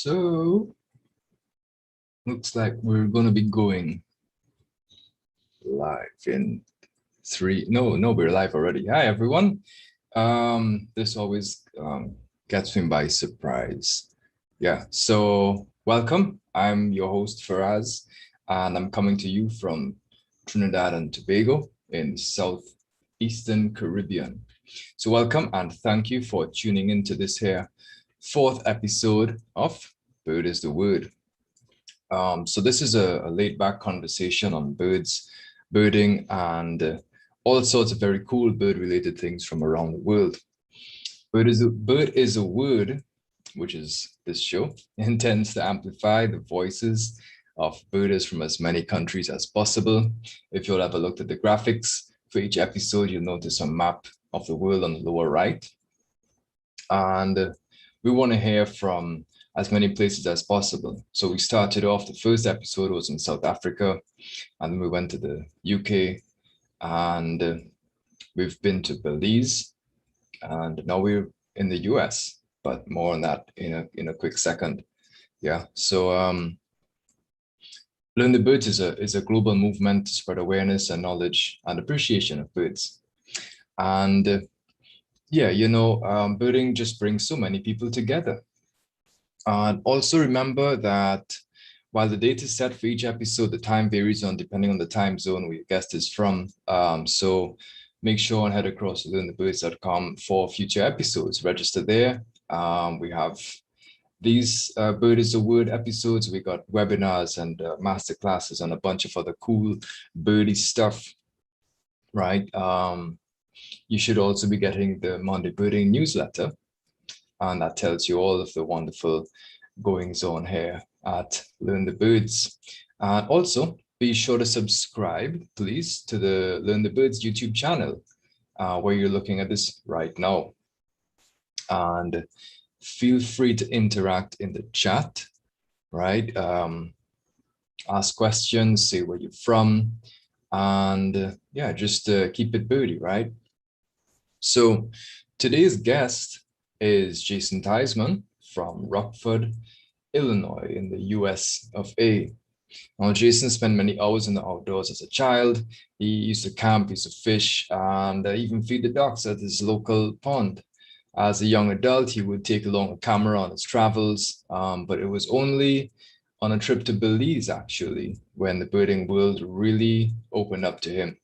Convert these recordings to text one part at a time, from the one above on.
So looks like we're gonna be going live in three. No, we're live already. Hi everyone. This always gets me by surprise. Yeah, so welcome. I'm your host Faraz, and I'm coming to you from Trinidad and Tobago in southeastern Caribbean. So welcome and thank you for tuning into this here fourth episode of Bird is the Word. So this is a laid-back conversation on birds, birding, and all sorts of very cool bird-related things from around the world. Bird is a Word, which is this show, intends to amplify the voices of birders from as many countries as possible. If you'll ever looked at the graphics for each episode, you'll notice a map of the world on the lower right. And we want to hear from as many places as possible. So we started off, the first episode was in South Africa, and then we went to the UK, and we've been to Belize, and now we're in the US, but more on that in a quick second. Yeah, so Learn the Birds is a global movement to spread awareness and knowledge and appreciation of birds. And yeah, birding just brings so many people together. And also remember that while the date is set for each episode, the time varies depending on the time zone where your guest is from. So make sure and head across to learnthebirds.com for future episodes. Register there. We have these Bird is the Word episodes. We got webinars and master classes and a bunch of other cool birdie stuff, right? You should also be getting the Monday Birding newsletter, and that tells you all of the wonderful goings on here at Learn the Birds. And also be sure to subscribe, please, to the Learn the Birds YouTube channel, where you're looking at this right now. And feel free to interact in the chat, right? Ask questions, say where you're from, and yeah, just keep it birdie, right? So today's guest is Jason Tiesman from Rockford, Illinois, in the US of A. Now, Jason spent many hours in the outdoors as a child. He used to camp, used to fish, and even feed the ducks at his local pond. As a young adult, he would take along a camera on his travels, but it was only on a trip to Belize, actually, when the birding world really opened up to him.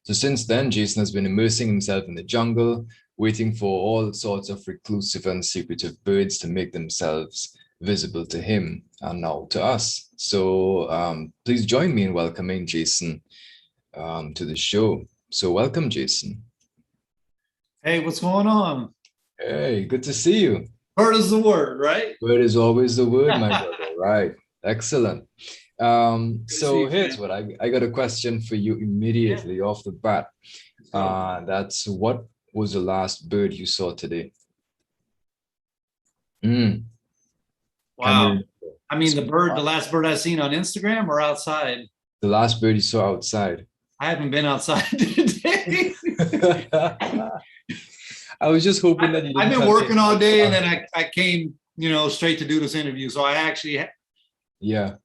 So since then, Jason has been immersing himself in the jungle, waiting for all sorts of reclusive and secretive birds to make themselves visible to him and now to us. So please join me in welcoming Jason to the show. So welcome, Jason. Hey, what's going on? Hey, good to see you. Bird is the word, right? Bird is always the word, my brother. Right. Excellent. So here's what I got a question for you immediately off the bat. That's what was the last bird you saw today? Wow. I mean, the last bird I seen on Instagram or outside? The last bird you saw outside. I haven't been outside today. I was just hoping that you didn't. I've been working all day, and then I came, straight to do this interview. So I actually, yeah.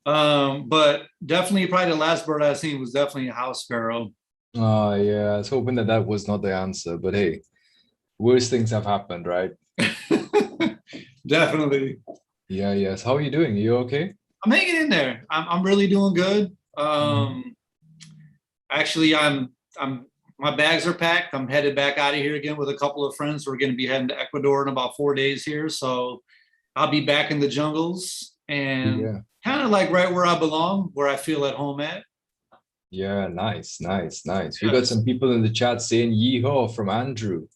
But definitely, probably the last bird I seen was definitely a house sparrow. Oh yeah, I was hoping that was not the answer, but hey, worse things have happened, right? Definitely. Yeah. Yes. How are you doing? Are you okay? I'm hanging in there. I'm really doing good. Actually, my bags are packed. I'm headed back out of here again with a couple of friends. We're going to be heading to Ecuador in about 4 days here. So I'll be back in the jungles and kind of like right where I belong, where I feel at home at. Yeah, nice. We got some people in the chat saying yeehaw from Andrew.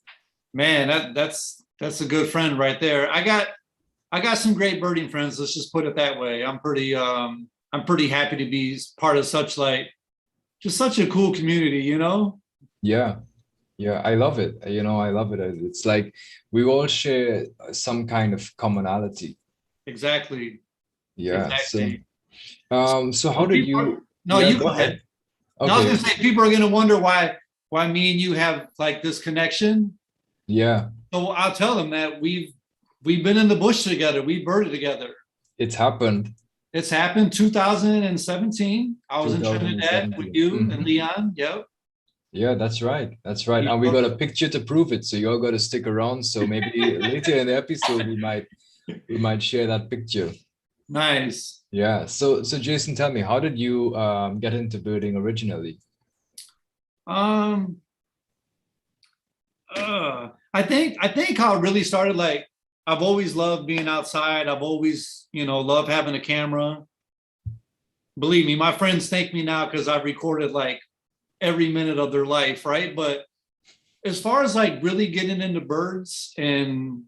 Man, that's a good friend right there. I got some great birding friends. Let's just put it that way. I'm pretty happy to be part of such a cool community, Yeah, I love it. I love it. It's like we all share some kind of commonality. Exactly. Yeah. Exactly. So how did you? No, you go ahead. Okay. No, I was gonna say people are gonna wonder why me and you have like this connection. Yeah. So I'll tell them that we've We've been in the bush together. We birded together. It's happened. It's happened 2017. I was in Trinidad with you and Leon. Yep. Yeah, that's right. That's right. And we got a picture to prove it. So you all got to stick around. So maybe later in the episode we might share that picture. Nice. Yeah. So Jason, tell me, how did you get into birding originally? I think how it really started, like, I've always loved being outside. I've always, loved having a camera. Believe me, my friends thank me now because I've recorded like every minute of their life, right? But as far as like really getting into birds, and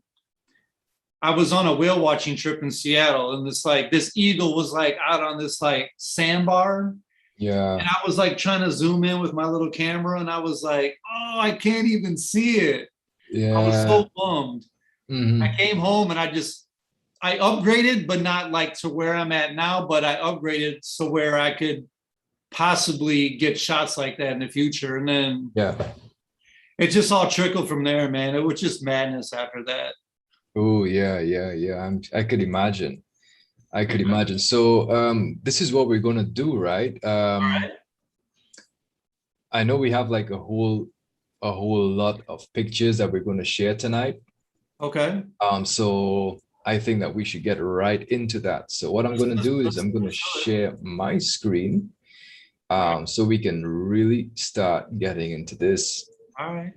I was on a whale watching trip in Seattle, and this eagle was like out on this like sandbar. Yeah. And I was like trying to zoom in with my little camera, and I was like, oh, I can't even see it. Yeah. I was so bummed. I came home and I upgraded, but not like to where I'm at now, but I upgraded so where I could possibly get shots like that in the future. And then it just all trickled from there, man. It was just madness after that. Oh yeah. I could imagine. So this is what we're gonna do, right? All right. I know we have like a whole lot of pictures that we're gonna share tonight. Okay. So I think that we should get right into that. So what I'm gonna do is I'm gonna share my screen, so we can really start getting into this. All right.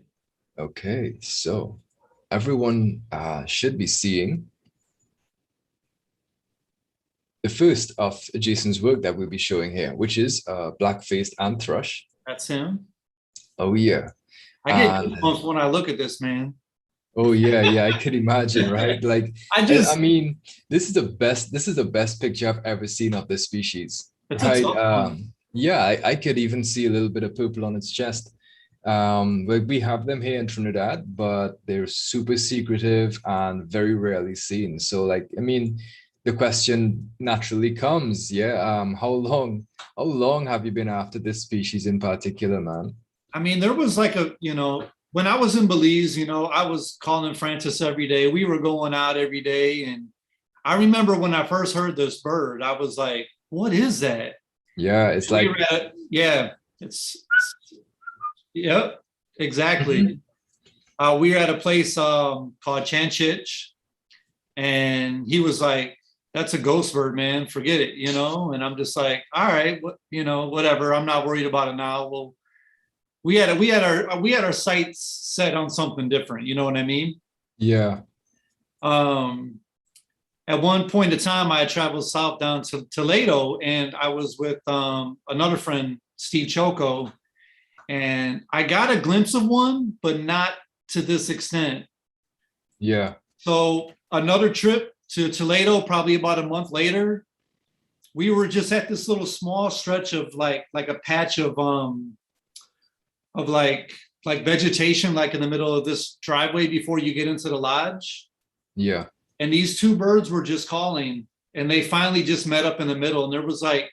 Okay, so everyone should be seeing the first of Jason's work that we'll be showing here, which is Blackface and Thrush. That's him. Oh yeah. I get goosebumps when I look at this, man. Oh yeah, I could imagine, right? Like I mean, this is the best picture I've ever seen of this species. Right? Yeah, I could even see a little bit of purple on its chest. Like we have them here in Trinidad, but they're super secretive and very rarely seen. So like, I mean, the question naturally comes, how long have you been after this species in particular, man? I mean, there was like when I was in Belize, I was calling Francis every day. We were going out every day. And I remember when I first heard this bird, I was like, what is that? Yeah, it's like, yep, exactly. We were at a place called Chanchich, and he was like, that's a ghost bird, man. Forget it, And I'm just like, all right, whatever. I'm not worried about it now. Well, we had our sights set on something different. You know what I mean? Yeah. At one point in time, I had traveled south down to Toledo, and I was with another friend, Steve Choco, and I got a glimpse of one, but not to this extent. Yeah. So another trip to Toledo, probably about a month later, we were just at this little small stretch of like a patch of like vegetation, like in the middle of this driveway before you get into the lodge. Yeah. And these two birds were just calling, and they finally just met up in the middle, and there was like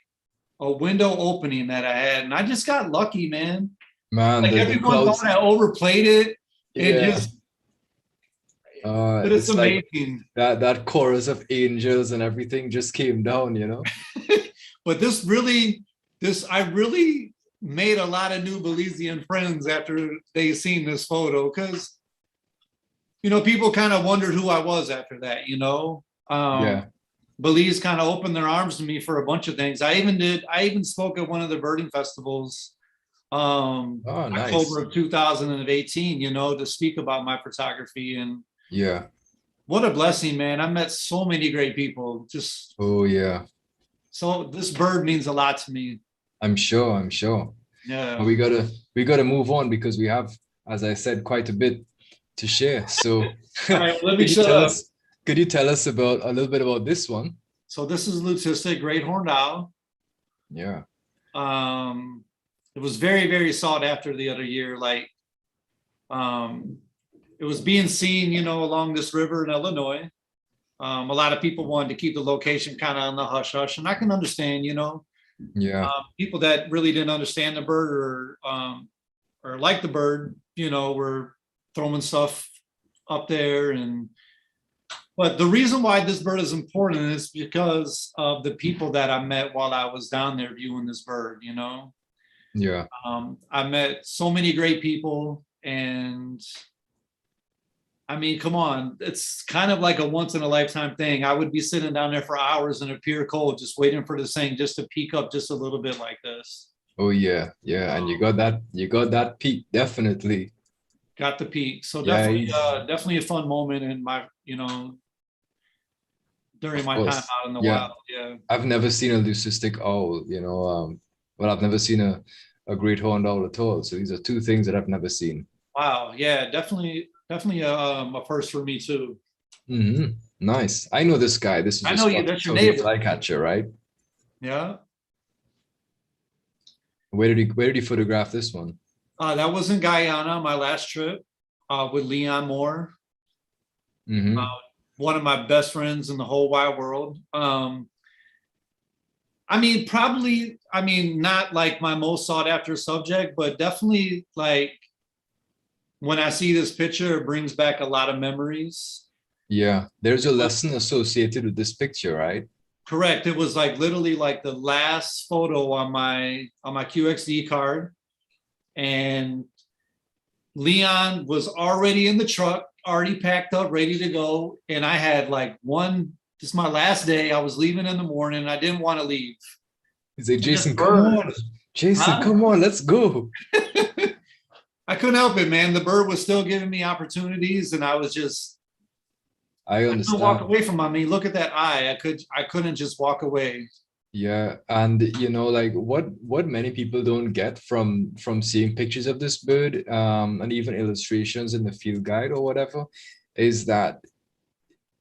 a window opening that I had, and I just got lucky, man. Like everyone thought I overplayed it. But it's amazing. Like that chorus of angels and everything just came down, But I really made a lot of new Belizean friends after they seen this photo, because people kind of wondered who I was after that. Belize kind of opened their arms to me for a bunch of things. I even spoke at one of the birding festivals nice. October of 2018, to speak about my photography. And what a blessing, man. I met so many great people. So this bird means a lot to me. I'm sure. Yeah. We gotta move on because we have, as I said, quite a bit to share. So all right, let me shut up. Could you tell us a little bit about this one? So this is Lutistic Great Horned Owl. Yeah. It was very, very sought after the other year. Like, it was being seen, along this river in Illinois. A lot of people wanted to keep the location kind of on the hush hush, and I can understand, people that really didn't understand the bird or like the bird, were throwing stuff up there, and But the reason why this bird is important is because of the people that I met while I was down there viewing this bird, you know? Yeah. I met so many great people, and I mean, come on, it's kind of like a once in a lifetime thing. I would be sitting down there for hours in a pure cold, just waiting for the thing just to peak up just a little bit like this. Oh yeah, yeah. And you got that peak, definitely. Got the peak. So Yeah, definitely a fun moment in my, you know, during of my time course. out in the Yeah. wild. Yeah. I've never seen a leucistic owl, you know, well, I've never seen a great horned owl at all. So these are two things that I've never seen. Wow. Yeah. Definitely a first for me too. Nice. I know this guy. This is I a know you. That's your Scottish neighbor. flycatcher, right? Yeah. Where did he photograph this one? That was in Guyana, my last trip with Leon Moore, one of my best friends in the whole wide world. I mean, probably, I mean, not like my most sought after subject, but definitely like when I see this picture, it brings back a lot of memories. Yeah, there's a lesson associated with this picture, right? Correct. It was like literally like the last photo on my QXD card. And Leon was already in the truck, already packed up, ready to go. And I had like this is my last day. I was leaving in the morning and I didn't want to leave. He's like, Jason, come on. Jason, come on, let's go. I couldn't help it, man. The bird was still giving me opportunities, and I was just I understand. I couldn't walk away from him. I mean, look at that eye. I couldn't just walk away. Yeah, and you know, like what many people don't get from seeing pictures of this bird, and even illustrations in the field guide or whatever, is that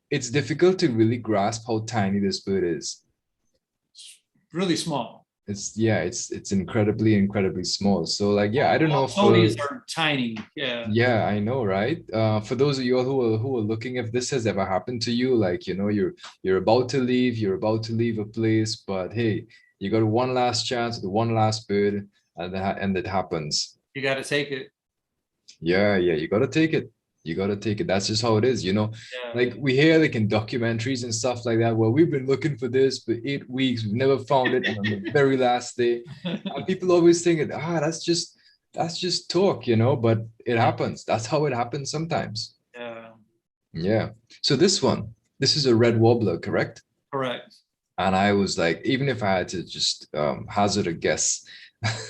it's difficult to really grasp how tiny this bird is. Really small. It's incredibly small. So like, yeah, I don't know. Toadies are tiny. Yeah. Yeah, I know, right? For those of you all who are looking, if this has ever happened to you, like, you know, you're about to leave a place, but hey, you got one last chance with one last bird, and it happens. You got to take it. Yeah, you got to take it. You got to take it. That's just how it is, you know. Yeah. Like we hear like in documentaries and stuff like that, well, we've been looking for this for 8 weeks, we've never found it, and on the very last day, and people always think, that's just talk, you know, but it happens. That's how it happens sometimes. Yeah. Yeah. So this is a red wobbler, correct? Correct. And I was like, even if I had to just hazard a guess,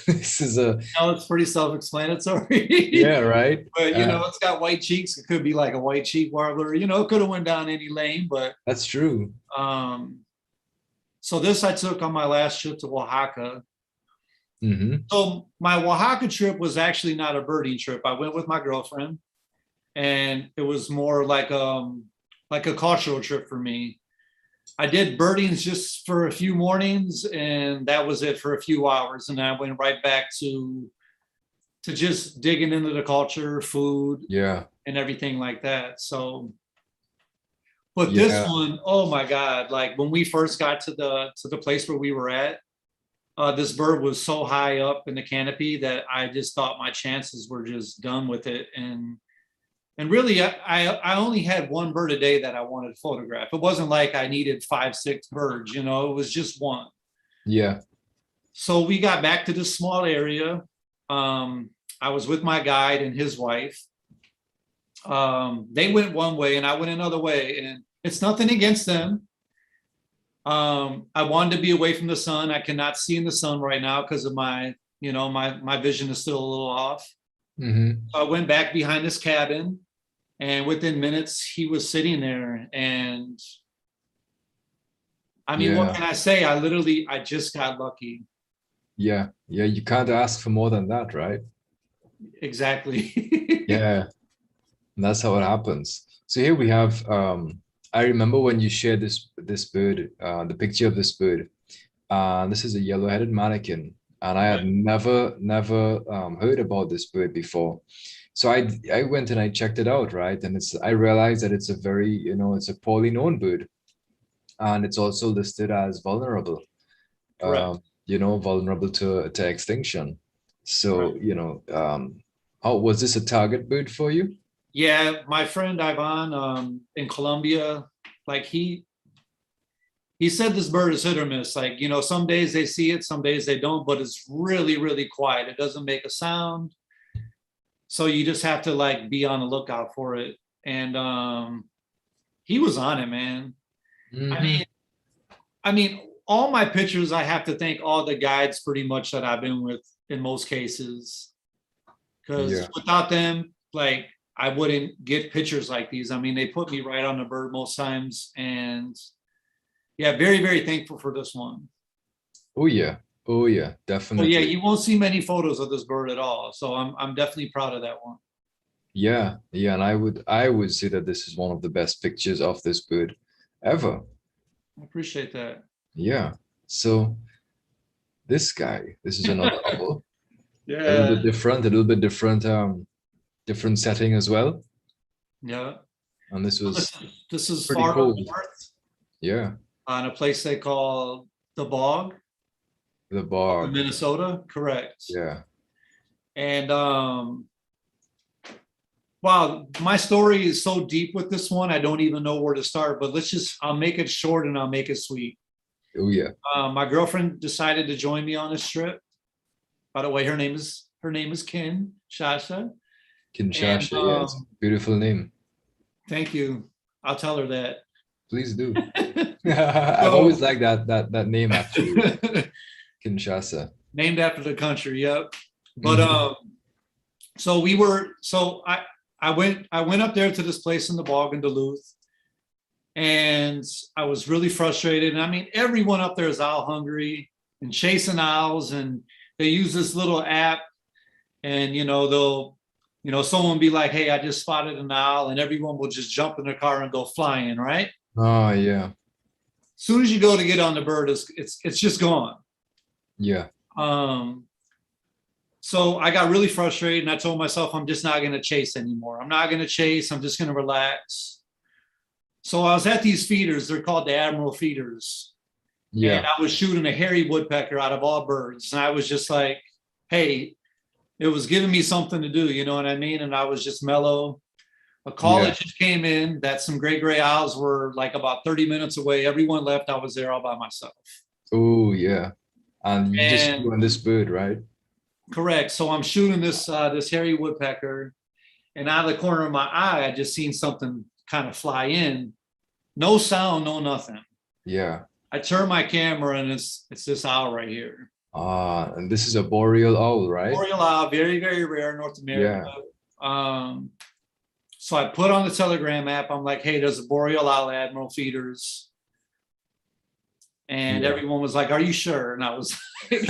this is a. No, it's pretty self-explanatory. Yeah, right. But you know, it's got white cheeks. It could be like a white cheek warbler. You know, it could have went down any lane, but that's true. So this I took on my last trip to Oaxaca. Mm-hmm. So my Oaxaca trip was actually not a birding trip. I went with my girlfriend, and it was more like a cultural trip for me. I did birdings just for a few mornings, and that was it for a few hours. And I went right back to just digging into the culture, food, yeah, and everything like that. So, but this one, oh my God! Like when we first got to the place where we were at, this bird was so high up in the canopy that I just thought my chances were just done with it. And really, I only had one bird a day that I wanted to photograph. It wasn't like I needed 5, 6 birds, you know, it was just one. Yeah. So we got back to this small area. I was with my guide and his wife. They went one way and I went another way, and it's nothing against them. I wanted to be away from the sun. I cannot see in the sun right now because of my vision is still a little off. Mm-hmm. So I went back behind this cabin, and within minutes he was sitting there. And I mean, what can I say? I just got lucky. Yeah, you can't ask for more than that, right? Exactly. Yeah, and that's how it happens. So here we have I remember when you shared this bird, the picture of this bird. This is a yellow-headed manakin. And I had never heard about this bird before. So I went and I checked it out, right? And I realized that it's a very, it's a poorly known bird. And it's also listed as vulnerable, vulnerable to extinction. So, how was this a target bird for you? Yeah, my friend Ivan in Colombia, like he said this bird is hit or miss. Like, you know, some days they see it, some days they don't, but it's really, really quiet. It doesn't make a sound. So you just have to like be on the lookout for it. And he was on it, man. Mhm. I mean, all my pictures, I have to thank all the guides pretty much that I've been with in most cases. Because Yeah. without them, like I wouldn't get pictures like these. I mean, they put me right on the bird most times. And yeah, very, very thankful for this one. Oh yeah. Oh yeah, But yeah, definitely. you won't see many photos of this bird at all. So I'm definitely proud of that one. Yeah, yeah, and I would say that this is one of the best pictures of this bird ever. I appreciate that. Yeah. So this is another owl. A little Yeah. bit different, a little bit different, different setting as well. Yeah. And this was This is pretty far up cool. north Yeah, on a place they call the Bog the up in bog. Minnesota. Correct. Yeah. And wow, my story is so deep with this one, I don't even know where to start, but I'll make it short and I'll make it sweet. Oh yeah. My girlfriend decided to join me on this trip. By the way, her name is Kinshasa. And Kinshasa. Yeah, it's a beautiful name. thank you. I'll tell her that. Please do. I've So, always liked that name actually. Kinshasa. named after the country, yep. But Mhm. so I went up there to this place in the bog in Duluth, and I was really frustrated. And I mean, everyone up there is owl hungry and chasing owls, and they use this little app, and someone be like, "Hey, I just spotted an owl," and everyone will just jump in their car and go flying, right? Oh yeah. As soon as you go to get on the bird, it's just gone. Yeah. Um, so I got really frustrated, and I told myself I'm just not going to chase anymore. I'm not going to chase. I'm just going to relax. So I was at these feeders. They're called the Admiral feeders. And Yeah. I was shooting a hairy woodpecker out of all birds. And I was just like, hey, it was giving me something to do. You know what I mean? And I was just mellow. A call Yeah. just came in that some great gray owls were like about 30 minutes away. Everyone left. I was there all by myself. Oh yeah. And you just And flew on this bird, right? correct. So I'm shooting this hairy woodpecker, and out of the corner of my eye, I just seen something kind of fly in. No sound, no nothing. Yeah. I turn my camera, and it's this owl right here. Ah, and this is a boreal owl, right? Oriole owl, very, very rare in North America. Yeah. So I put on the Telegram app. I'm like, hey, there's a boreal owl Admiral feeders. And Yeah. everyone was like, are you sure? And I was like,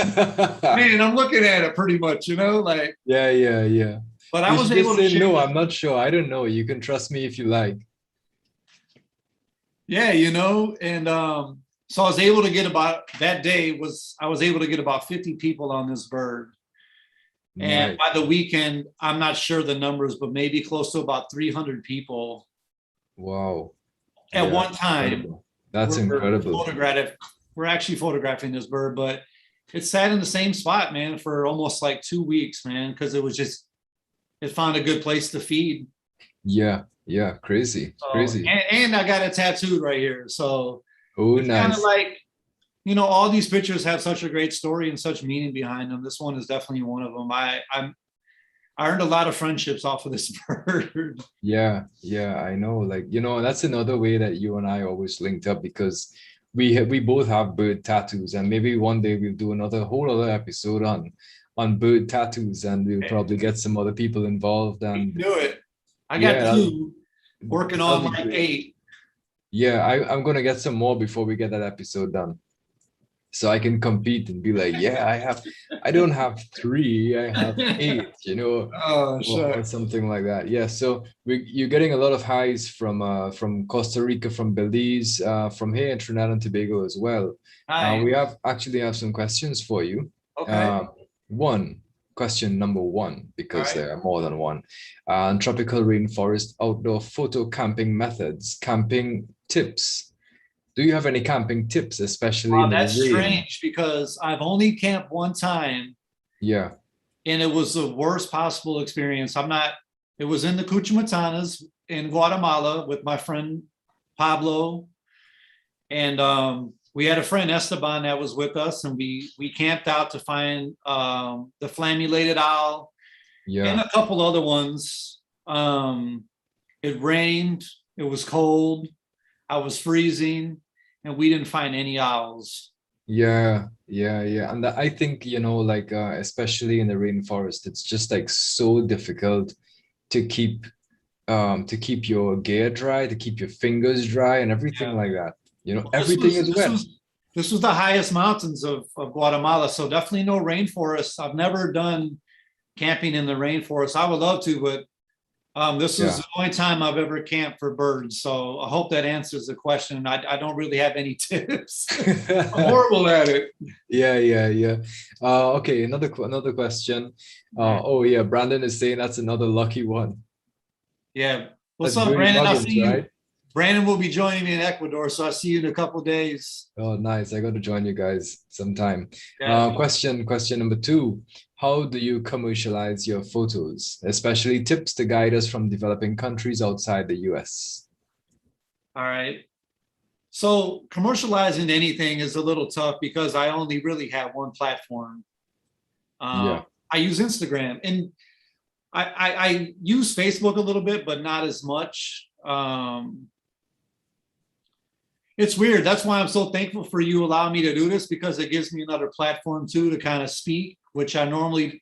man, I'm looking at it pretty much, like. Yeah, yeah, yeah. But I You was should able just to say share no, that. I'm not sure. I don't know. You can trust me if you like. Yeah, and so I was able to get about 50 people on this bird. And Nice. by the weekend, I'm not sure the numbers, but maybe close to about 300 people Wow. at Yeah, one time incredible. That's were incredible. we're actually photographing this bird, but it sat in the same spot, man, for almost like 2 weeks, man, because it found a good place to feed. Yeah, yeah, crazy, So, crazy. and I got it tattooed right here. So Oh, it's kind of nice. like, all these pictures have such a great story and such meaning behind them. This one is definitely one of them. I earned a lot of friendships off of this bird. Yeah, yeah, I know. Like, that's another way that you and I always linked up because we both have bird tattoos, and maybe one day we'll do another whole other episode on bird tattoos, and we'll probably get some other people involved. And Do it. I got yeah, two working on that'll be like great. 8. Yeah, I'm gonna get some more before we get that episode done. So I can compete and be like, yeah, I don't have 3, I have 8, Oh, sure. or something like that. Yeah. So you're getting a lot of highs from Costa Rica, from Belize, from here in Trinidad and Tobago as well. Hi. We actually have some questions for you. Okay. Question number 1, because All right. there are more than one. Tropical rainforest outdoor photo camping methods, camping tips. Do you have any camping tips, especially in the That's rain? strange because I've only camped one time. Yeah. And it was the worst possible experience. It was in the Cuchumatanas in Guatemala with my friend Pablo, and we had a friend Esteban that was with us, and we camped out to find the flammulated owl and a couple other ones. It rained, it was cold, I was freezing, and we didn't find any owls. Yeah. And I think, like especially in the rainforest, it's just like so difficult to keep your gear dry, to keep your fingers dry and everything like that. Well, everything is wet. This was the highest mountains of Guatemala, so definitely no rainforest. I've never done camping in the rainforest. I would love to, but this is the only time I've ever camped for birds. So I hope that answers the question. I don't really have any tips. I'm horrible at it. Yeah. Okay, another question. Oh yeah, Brandon is saying that's another lucky one. Yeah. What's up, Brandon? I'll see you. Right? Brandon will be joining me in Ecuador, so I'll see you in a couple of days. Oh, nice. I got to join you guys sometime. Yeah. Question number 2. How do you commercialize your photos, especially tips to guide us from developing countries outside the US? All right. So commercializing anything is a little tough because I only really have one platform. I use Instagram, and I use Facebook a little bit, but not as much. It's weird. That's why I'm so thankful for you allowing me to do this, because it gives me another platform too to kind of speak, which I normally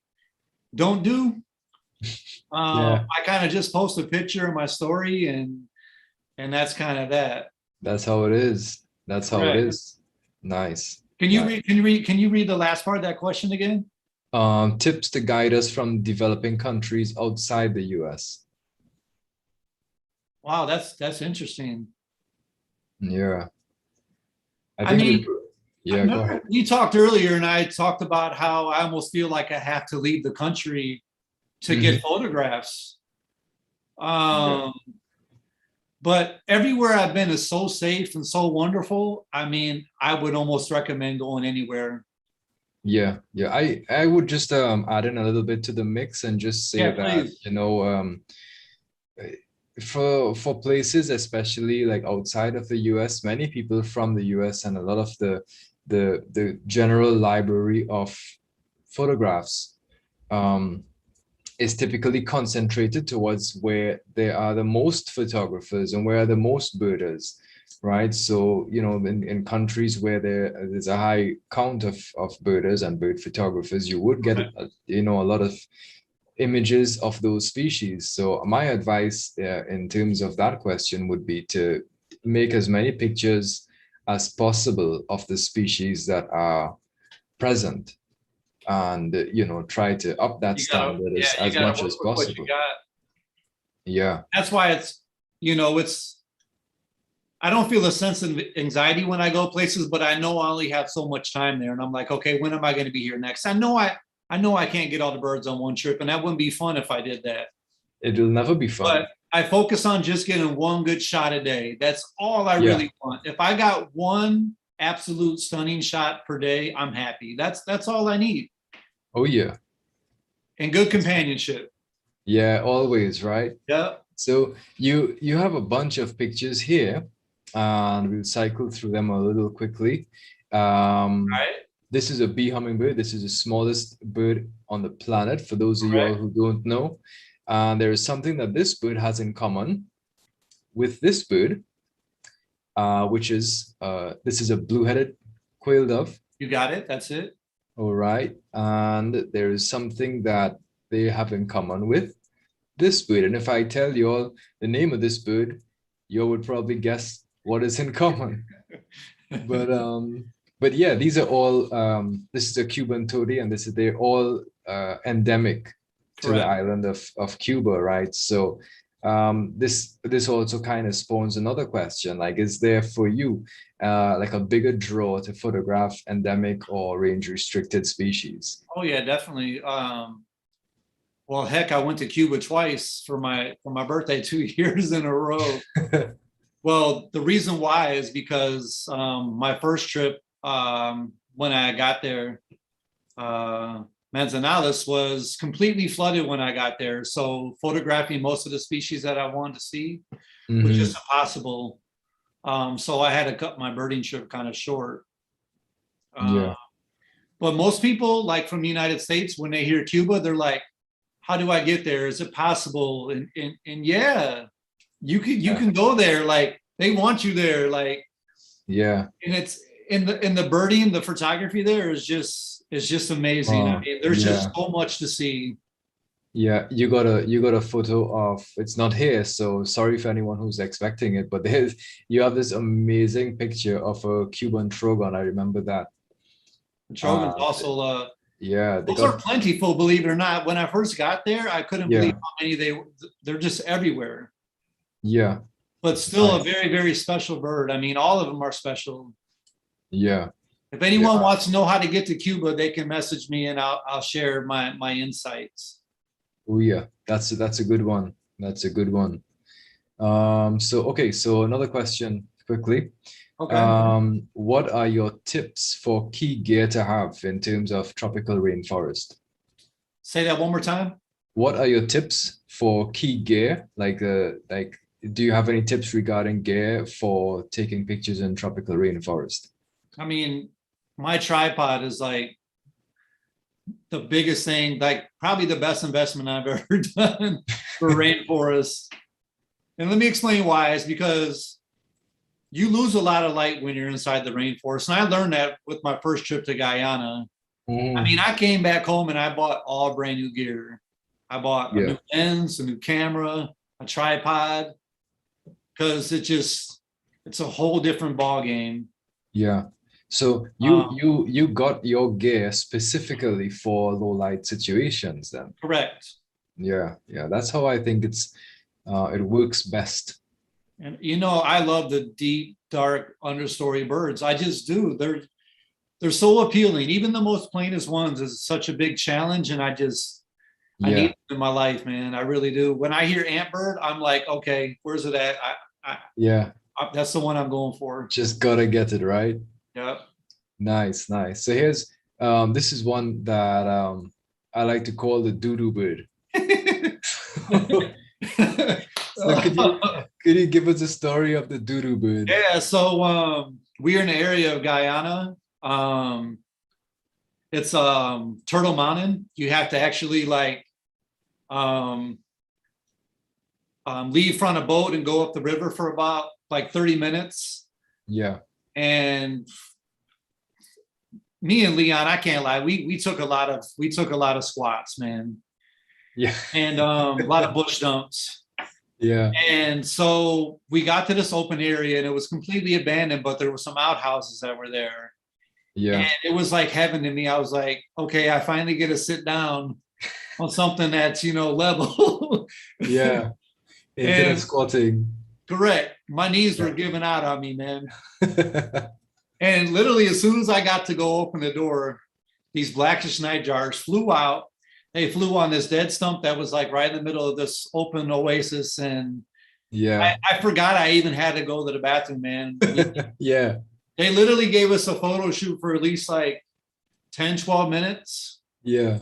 don't do. I kind of just post a picture in my story, and that's kind of that. That's how it is. That's how it is. Nice. Can you read the last part of that question again? Tips to guide us from developing countries outside the US. Wow, that's interesting. Yeah. I mean, go ahead. We talked earlier, and I talked about how I almost feel like I have to leave the country to get photographs. But everywhere I've been is so safe and so wonderful. I mean, I would almost recommend going anywhere. Yeah. I would just add in a little bit to the mix and just say that, please. For places, especially like outside of the US, many people from the US and a lot of the general library of photographs is typically concentrated towards where there are the most photographers and where are the most birders, right? So, in countries where there's a high count of birders and bird photographers, you would get, a lot of images of those species. So my advice in terms of that question would be to make as many pictures as possible of the species that are present, and try to up that standard as much as possible. Yeah, that's why it's I don't feel a sense of anxiety when I go places, but I know I only have so much time there, and I'm like, okay, when am I going to be here next? I know I can't get all the birds on one trip, and that wouldn't be fun if I did that. It will never be fun. But I focus on just getting one good shot a day. That's all I really want. If I got one absolute stunning shot per day, I'm happy. That's all I need. Oh yeah. And good companionship. Yeah, always, right? Yeah. So you have a bunch of pictures here, and we'll cycle through them a little quickly. Right. This is a bee hummingbird. This is the smallest bird on the planet, for those of you all who don't know. And there is something that this bird has in common with this bird, which is, this is a blue-headed quail dove. You got it. That's it. All right. And there is something that they have in common with this bird. And if I tell you all the name of this bird, you would probably guess what is in common. But yeah, these are all, this is a Cuban tody, and they're all endemic to the island of Cuba, right? So this also kind of spawns another question, like, is there for you like a bigger draw to photograph endemic or range restricted species? Oh yeah, definitely. Well, heck, I went to Cuba twice for my birthday 2 years in a row. Well, the reason why is because my first trip, when I got there, Manzanales was completely flooded when I got there. So photographing most of the species that I wanted to see was just impossible. So I had to cut my birding trip kind of short. Yeah. But most people, like from the United States, when they hear Cuba, they're like, how do I get there? Is it possible? And yeah, you can go there. Like they want you there. Like, yeah. And it's in the birding, the photography there is just amazing. I mean, there's just so much to see. Yeah, you got a photo of, it's not here, so sorry for anyone who's expecting it, but you have this amazing picture of a Cuban trogon. I remember that. Trogon's also yeah, those are plentiful, believe it or not. When I first got there, I couldn't believe how many they're just everywhere. Yeah. But still a very, very special bird. I mean, all of them are special. Yeah. If anyone wants to know how to get to Cuba, they can message me and I'll share my insights. Oh yeah, that's a good one. That's a good one. So another question quickly. Okay. What are your tips for key gear to have in terms of tropical rainforest? Say that one more time. What are your tips for key gear? Like, do you have any tips regarding gear for taking pictures in tropical rainforest? I mean, my tripod is like the biggest thing, like probably the best investment I've ever done for rainforest. And let me explain why. It's because you lose a lot of light when you're inside the rainforest. And I learned that with my first trip to Guyana. I mean, I came back home and I bought all brand new gear. I bought a new lens, a new camera, a tripod, because it's a whole different ball game. Yeah. So you got your gear specifically for low light situations then? Correct. Yeah, that's how I think it works best. And I love the deep, dark understory birds. I just do. They're so appealing. Even the most plainest ones is such a big challenge, and I need them in my life, man. I really do. When I hear antbird, I'm like, okay, where's it at? That's the one I'm going for. Just gotta get it right. Yep. Nice. So here's this is one that I like to call the Doodoo Bird. So could you give us a story of the Doodoo Bird? Yeah, so we are in the area of Guyana. It's Turtle Mountain. You have to actually leave from a boat and go up the river for about like 30 minutes. Yeah. And me and Leon, I can't lie, we took a lot of squats, man. Yeah. And a lot of bush dumps. Yeah. And so we got to this open area and it was completely abandoned, but there were some outhouses that were there. Yeah. And it was like heaven to me. I was like, okay, I finally get to sit down on something that's, level. Yeah. Instead of squatting. Correct. My knees were giving out on me, man. And literally, as soon as I got to go open the door, these blackish nightjars flew out. They flew on this dead stump that was like right in the middle of this open oasis. And I forgot I even had to go to the bathroom, man. Yeah. They literally gave us a photo shoot for at least like 10, 12 minutes. Yeah.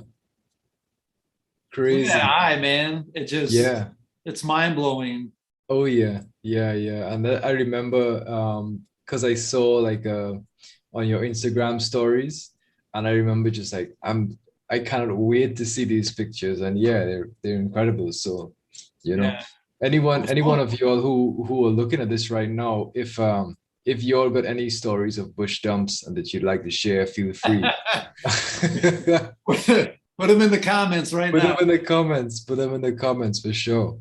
Crazy. Look at that eye, man. It just, it's mind blowing. Oh yeah. And I remember because I saw like on your Instagram stories, and I remember just like I cannot wait to see these pictures, and they're incredible. So anyone of y'all who are looking at this right now, if y'all got any stories of bush dumps and that you'd like to share, feel free. Put them in the comments now. Put them in the comments for sure.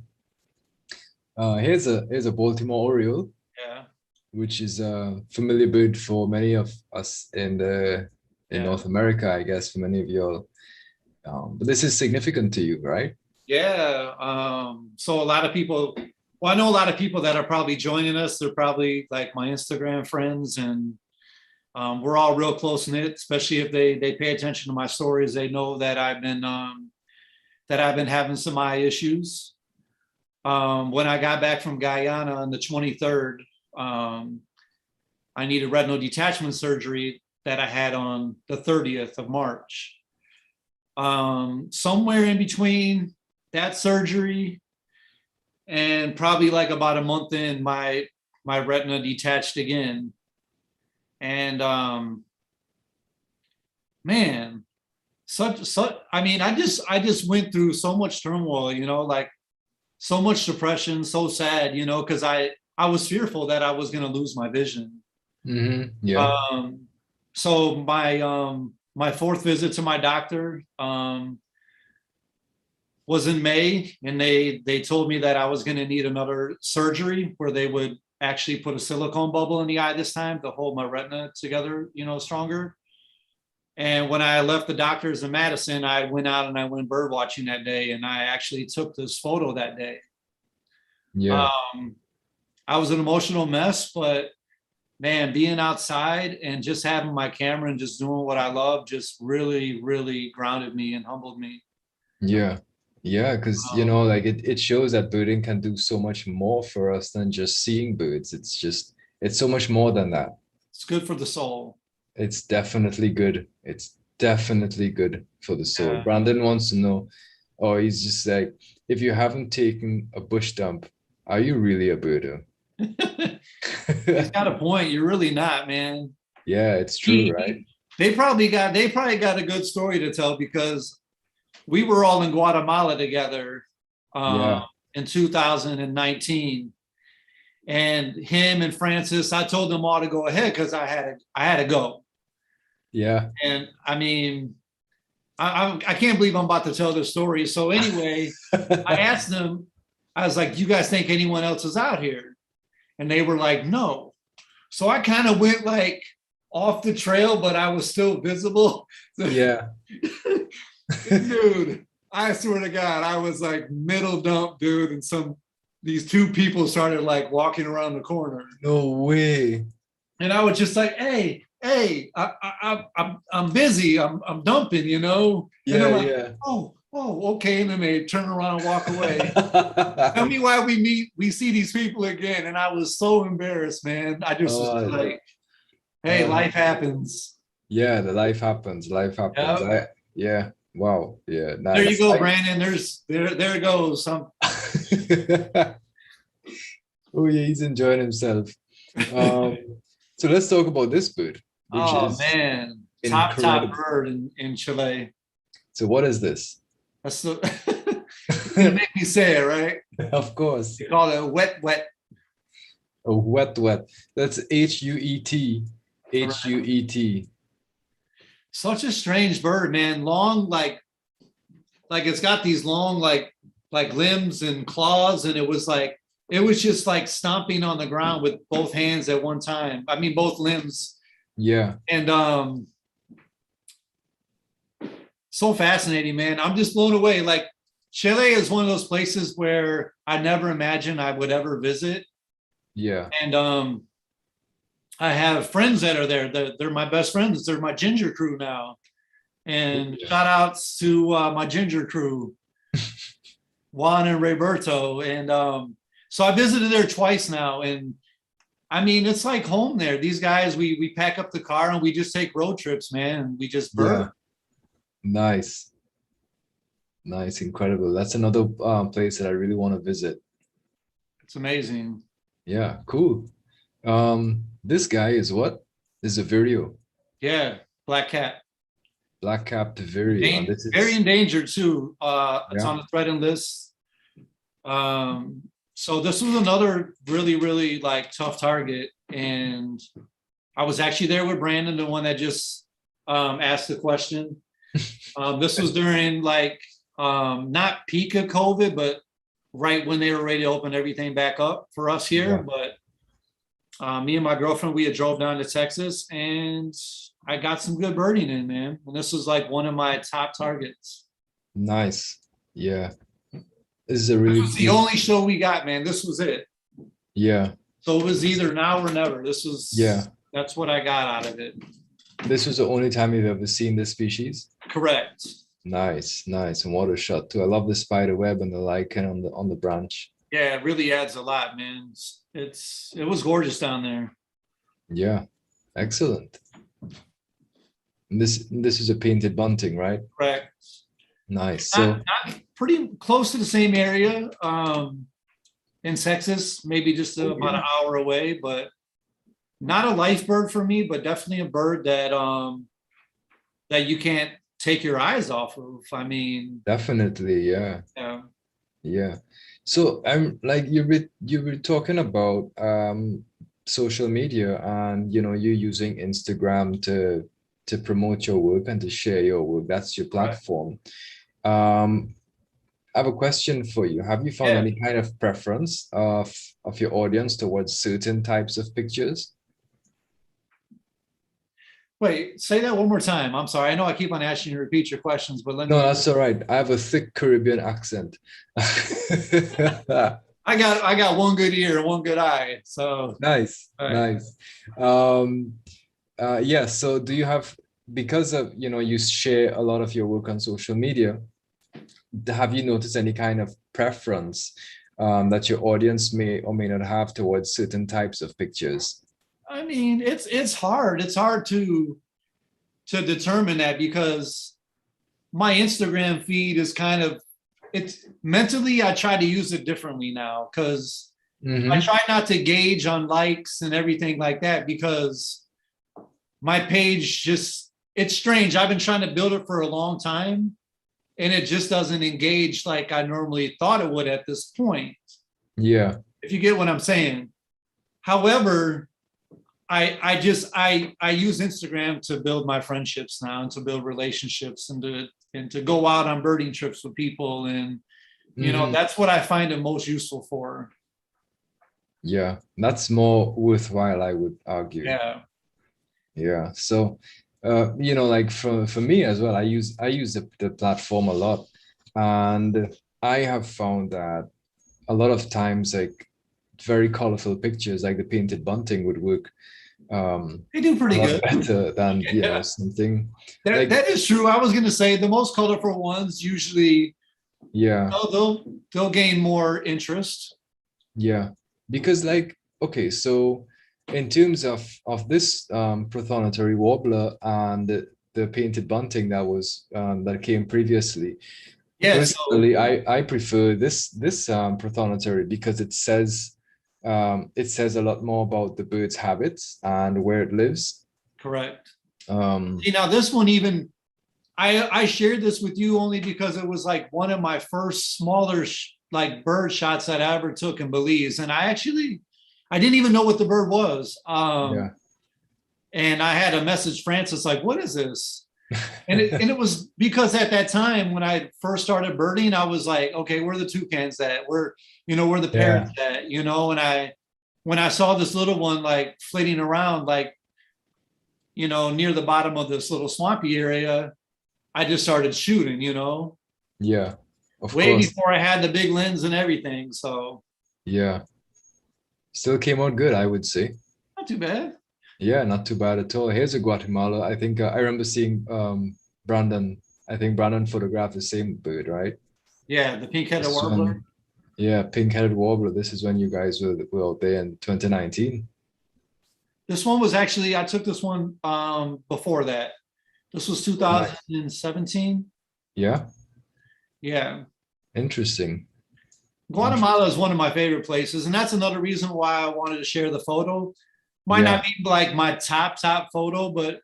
Here's a Baltimore Oriole. Yeah. Which is a familiar bird for many of us in North America, I guess, for many of y'all. But this is significant to you, right? Yeah. So a lot of people, I know a lot of people that are probably joining us. They're probably like my Instagram friends, and we're all real close knit. Especially if they pay attention to my stories, they know that I've been having some eye issues. When I got back from Guyana on the 23rd, I needed retinal detachment surgery that I had on the 30th of March. Somewhere in between that surgery and probably like about a month in, my my retina detached again. And man, I mean, I just went through so much turmoil, you know, like so much depression, so sad, you know, because I was fearful that I was going to lose my vision. Mm-hmm. Yeah. So my fourth visit to my doctor was in May, and they told me that I was going to need another surgery where they would actually put a silicone bubble in the eye this time to hold my retina together, you know, stronger. And when I left the doctors in Madison, I went out and I went bird watching that day, and I actually took this photo that day. Yeah. I was an emotional mess, but man, being outside and just having my camera and just doing what I love just really, really grounded me and humbled me. Yeah. Yeah, because you know, like it shows that birding can do so much more for us than just seeing birds. It's so much more than that. It's good for the soul. It's definitely good. It's definitely good for the soul. Yeah. Brandon wants to know, or he's just like, if you haven't taken a bush dump, are you really a birder? He's got a point. You're really not, man. Yeah, it's true, right? They probably got a good story to tell, because we were all in Guatemala together in 2019, and him and Francis, I told them all to go ahead because I had to go. Yeah. And I mean, I can't believe I'm about to tell this story. So anyway, I asked them, I was like, "You guys think anyone else is out here?" And they were like, "No." So I kind of went like off the trail, but I was still visible. Yeah. Dude, I swear to God, I was like middle dump, dude, and these two people started like walking around the corner. No way. And I was just like, "Hey, I'm busy. I'm dumping, you know." Yeah, and they're like, yeah. Oh, okay. And then they turn around and walk away. Tell me why we see these people again. And I was so embarrassed, man. I just was like, hey, life happens. Yeah, the life happens. Life happens. Yep. Yeah. Wow. Yeah. Nice. There you go, Brandon. There it goes. Oh yeah, he's enjoying himself. So let's talk about this bird, which is man, incredible. top bird in Chile. So what is this? That's the you make me say it, right? Of course. They call it wet. A wet. That's Huet. Huet. Such a strange bird, man. Long, like it's got these long, like limbs and claws, and it was just like stomping on the ground with both hands at one time. I mean, both limbs. Yeah. And so fascinating, man. I'm just blown away. Like, Chile is one of those places where I never imagined I would ever visit. Yeah. And I have friends that are there. They're my best friends. They're my ginger crew now. And shout outs to my ginger crew, Juan and Roberto. And so I visited there twice now. And I mean, it's like home there. These guys, we pack up the car and we just take road trips, man. And we just bird. Yeah. Nice. Incredible. That's another place that I really want to visit. It's amazing. Yeah, cool. This guy is what? Is a vireo. Yeah, black cat. Black-capped vireo. This is very endangered too. It's on the threatened list. So this was another really, really like tough target. And I was actually there with Brandon, the one that just asked the question. This was during like not peak of COVID, but right when they were ready to open everything back up for us here. Yeah. But me and my girlfriend, we had drove down to Texas, and I got some good birding in, man. And this was like one of my top targets. Nice. Yeah. This is a really. This was the only show we got, man. This was it. Yeah. So it was either now or never. This was. Yeah. That's what I got out of it. This was the only time you've ever seen this species? Correct. Nice. And what a shot too. I love the spider web and the lichen on the branch. Yeah, it really adds a lot, man. It was gorgeous down there. Yeah, excellent. And this is a painted bunting, right? Correct. Nice. So not pretty close to the same area. in Texas, maybe just about yeah. an hour away, but not a life bird for me, but definitely a bird that that you can't take your eyes off of. I mean, Definitely, yeah. yeah. Yeah. So I'm like you were talking about social media and you using Instagram to promote your work and to share your work. That's your Right. platform. Um, I have a question for you. Have you found Yeah. any kind of preference of your audience towards certain types of pictures? Wait, say that one more time. I'm sorry. I know I keep on asking you to repeat your questions, but let No, me. that's all right. I have a thick Caribbean accent. I got one good ear, one good eye. So, Nice, all right. nice. Um, yeah, so do you have, because of, you share a lot of your work on social media, have you noticed any kind of preference that your audience may or may not have towards certain types of pictures? I mean, it's hard. It's hard to determine that because my Instagram feed is kind of it's mentally I try to use it differently now because I Mm-hmm. try not to gauge on likes and everything like that because my page just it's strange. I've been trying to build it for a long time and it just doesn't engage like I normally thought it would at this point. Yeah, If you get what I'm saying. However, I use Instagram to build my friendships now and to build relationships and to go out on birding trips with people and mm-hmm. that's what I find it most useful for. Yeah, that's more worthwhile, I would argue. Yeah. Yeah, so like for me as well, I use the platform a lot, and I have found that a lot of times, like, very colorful pictures like the painted bunting would work They do a pretty lot good. better than Yeah. something That, like, that is true. I was gonna say the most colorful ones usually yeah, they'll gain more interest. yeah, because, like, okay, so in terms of this prothonotary warbler and the painted bunting that came previously, Yeah, so personally, I prefer this prothonotary because it says a lot more about the bird's habits and where it lives. correct. Um, See now this one even I shared this with you only because it was like one of my first smaller like bird shots that I ever took in Belize, and I didn't even know what the bird was. yeah, And I had a message Francis like, "What is this?" And it was because at that time when I first started birding, I was like, "Okay, where are the toucans at? Where the yeah, parrots at?" And when I saw this little one like flitting around like near the bottom of this little swampy area, I just started shooting, yeah, of way course, before I had the big lens and everything. So yeah. Still came out good, I would say. not too bad. Yeah, not too bad at all. Here's a Guatemala. I think I remember seeing Brandon. I think Brandon photographed the same bird, right? Yeah, the pink-headed This is warbler. when, yeah, pink-headed warbler. This is when you guys were out there in 2019. This one was actually I took this one before that. This was Nice. 2017. Yeah, Yeah. interesting. Guatemala is one of my favorite places, and that's another reason why I wanted to share the photo. Might not Yeah, be like my top photo, but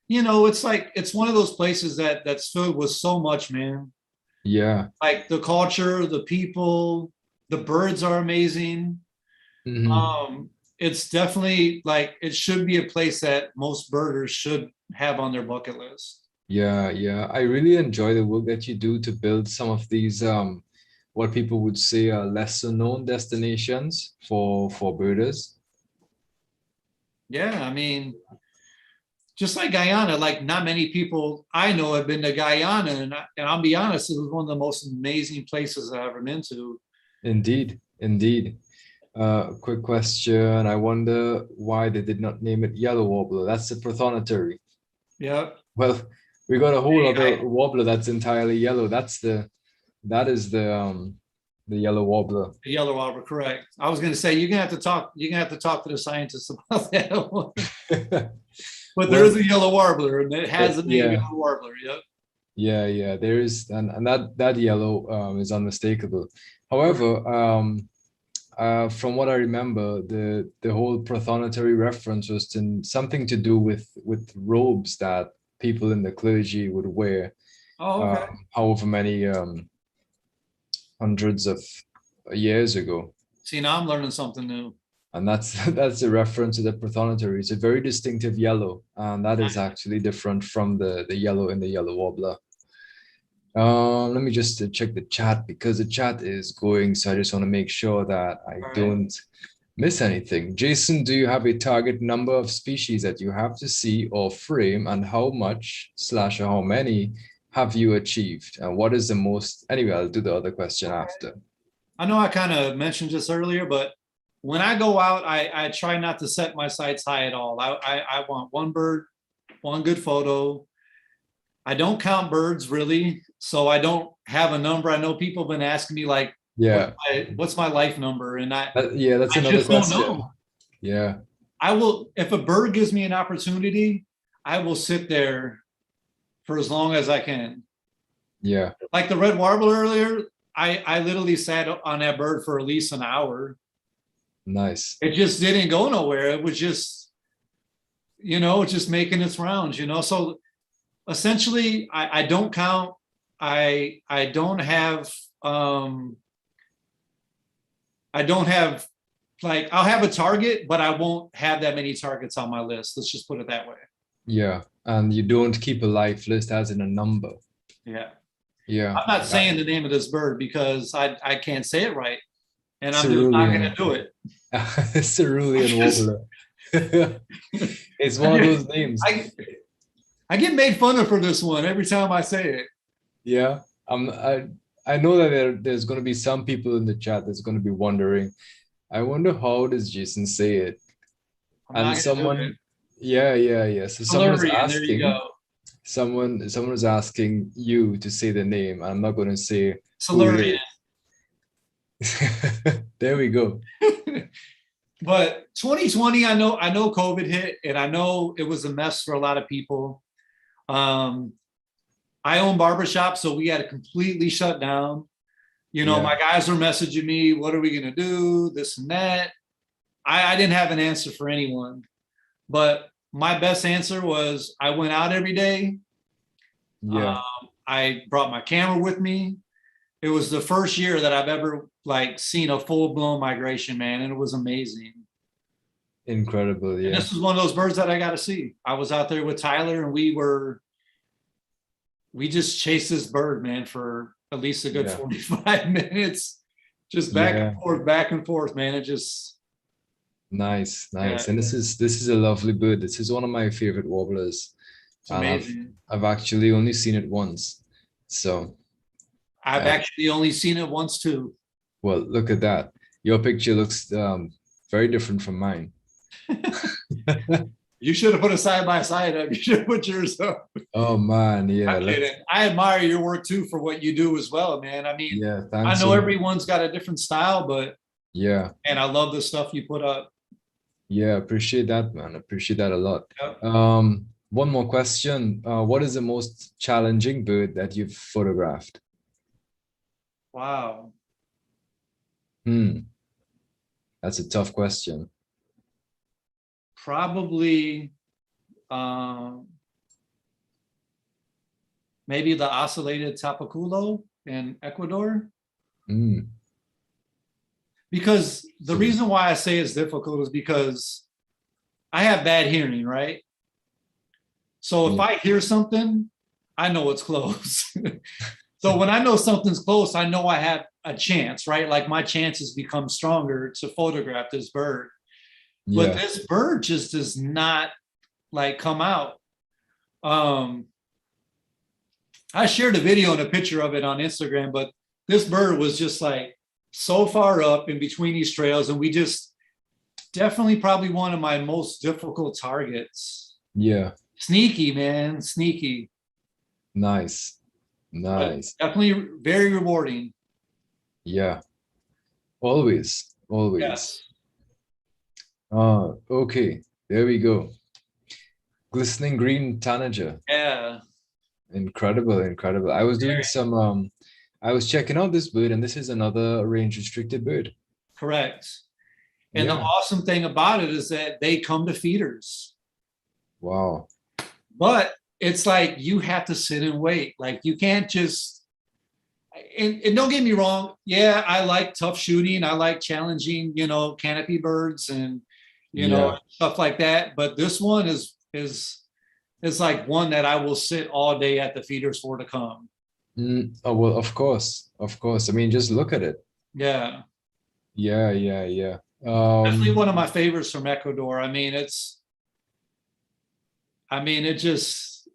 it's like it's one of those places that's filled with so much, man. yeah. Like the culture, the people, the birds are amazing. Hmm. It's definitely like it should be a place that most birders should have on their bucket list. Yeah, yeah. I really enjoy the work that you do to build some of these what people would say are lesser known destinations for birders. Yeah, I mean, just like Guyana, like not many people I know have been to Guyana, and I'll be honest, it was one of the most amazing places I've ever been to. Indeed, indeed. Quick question. I wonder why they did not name it yellow warbler. That's the prothonotary. Yeah, Well, we got a whole other warbler that's entirely yellow. That is the yellow warbler. the yellow warbler, correct. I was going to say you're going to have to talk. You're going to have to talk to the scientists about that one. But there is Well, a yellow warbler, and it has the name yeah, yellow warbler. Yep. yeah. There is, and that yellow is unmistakable. However, from what I remember, the whole prothonotary reference was to something to do with robes that people in the clergy would wear. Oh, okay. However many hundreds of years ago. See, now I'm learning something new. And that's a reference to the prothonotary. It's a very distinctive yellow, and that is actually different from the yellow in the yellow warbler. Let me just check the chat because the chat is going, so I just want to make sure that I don't miss anything. Jason, do you have a target number of species that you have to see or frame, and how much / or how many have you achieved? And what is the most? Anyway, I'll do the other question after. I know I kind of mentioned this earlier, but when I go out, I try not to set my sights high at all. I want one bird, one good photo. I don't count birds really, so I don't have a number. I know people have been asking me like, yeah, what's my life number? And that's another question. Know. Yeah, I will, if a bird gives me an opportunity, I will sit there for as long as I can. Yeah, like the red warbler earlier, I literally sat on that bird for at least an hour. Nice. It just didn't go nowhere. It was just, just making its rounds, So essentially, I don't count. I don't have like, I'll have a target, but I won't have that many targets on my list. Let's just put it that way. Yeah, and you don't keep a life list as in a number. Yeah. Yeah. I'm not saying the name of this bird because I can't say it right. And I'm just not going to do it. Cerulean warbler. It's one of those names. I get made fun of for this one every time I say it. Yeah. I know that there's going to be some people in the chat that's going to be wondering, I wonder how does Jason say it? And someone, yeah. So someone's asking, someone is asking you to say the name. I'm not going to say Solarian. There we go. But 2020, I know COVID hit, and I know it was a mess for a lot of people. I own barbershop, so we had to completely shut down. My guys were messaging me, what are we going to do? This and that. I didn't have an answer for anyone. But my best answer was I went out every day. Yeah. I brought my camera with me. It was the first year that I've ever seen a full-blown migration, man, and it was amazing. Incredible, yeah. And this was one of those birds that I got to see. I was out there with Tyler, and we just chased this bird, man, for at least a good 45 minutes, just back and forth, man. It just nice. And this is a lovely bird. This is one of my favorite warblers. It's amazing. I've actually only seen it once, so. I've actually only seen it once too. Well, look at that. Your picture looks very different from mine. You should have put a side by side up. You should have put yours up. Oh man, yeah. I admire your work too for what you do as well, man. I mean, I know everyone's got a different style, but and I love the stuff you put up. Yeah, appreciate that, man. Appreciate that a lot. Yep. One more question. What is the most challenging bird that you've photographed? Wow. That's a tough question. Probably maybe the oscillated tapaculo in Ecuador. Because the reason why I say it's difficult is because I have bad hearing, right? So if I hear something, I know it's close. So when I know something's close, I know I have a chance, right? Like my chances become stronger to photograph this bird. But this bird just does not come out. I shared a video and a picture of it on Instagram, but this bird was just so far up in between these trails, and we just definitely probably one of my most difficult targets. Yeah. Sneaky, man, sneaky. Nice. But definitely very rewarding. Yeah. Always. Yes. Okay. There we go. Glistening green tanager. Yeah. Incredible. I was doing some I was checking out this bird, and this is another range restricted bird. Correct. And the Yeah. awesome thing about it is that they come to feeders. Wow. But it's like you have to sit and wait. Like you can't just, and don't get me wrong. Yeah, I like tough shooting. I like challenging, canopy birds and, Yeah. stuff like that. But this one is like one that I will sit all day at the feeders for to come. Oh, well, of course. Of course. I mean, just look at it. Yeah. Yeah, yeah, yeah. Definitely one of my favorites from Ecuador. It just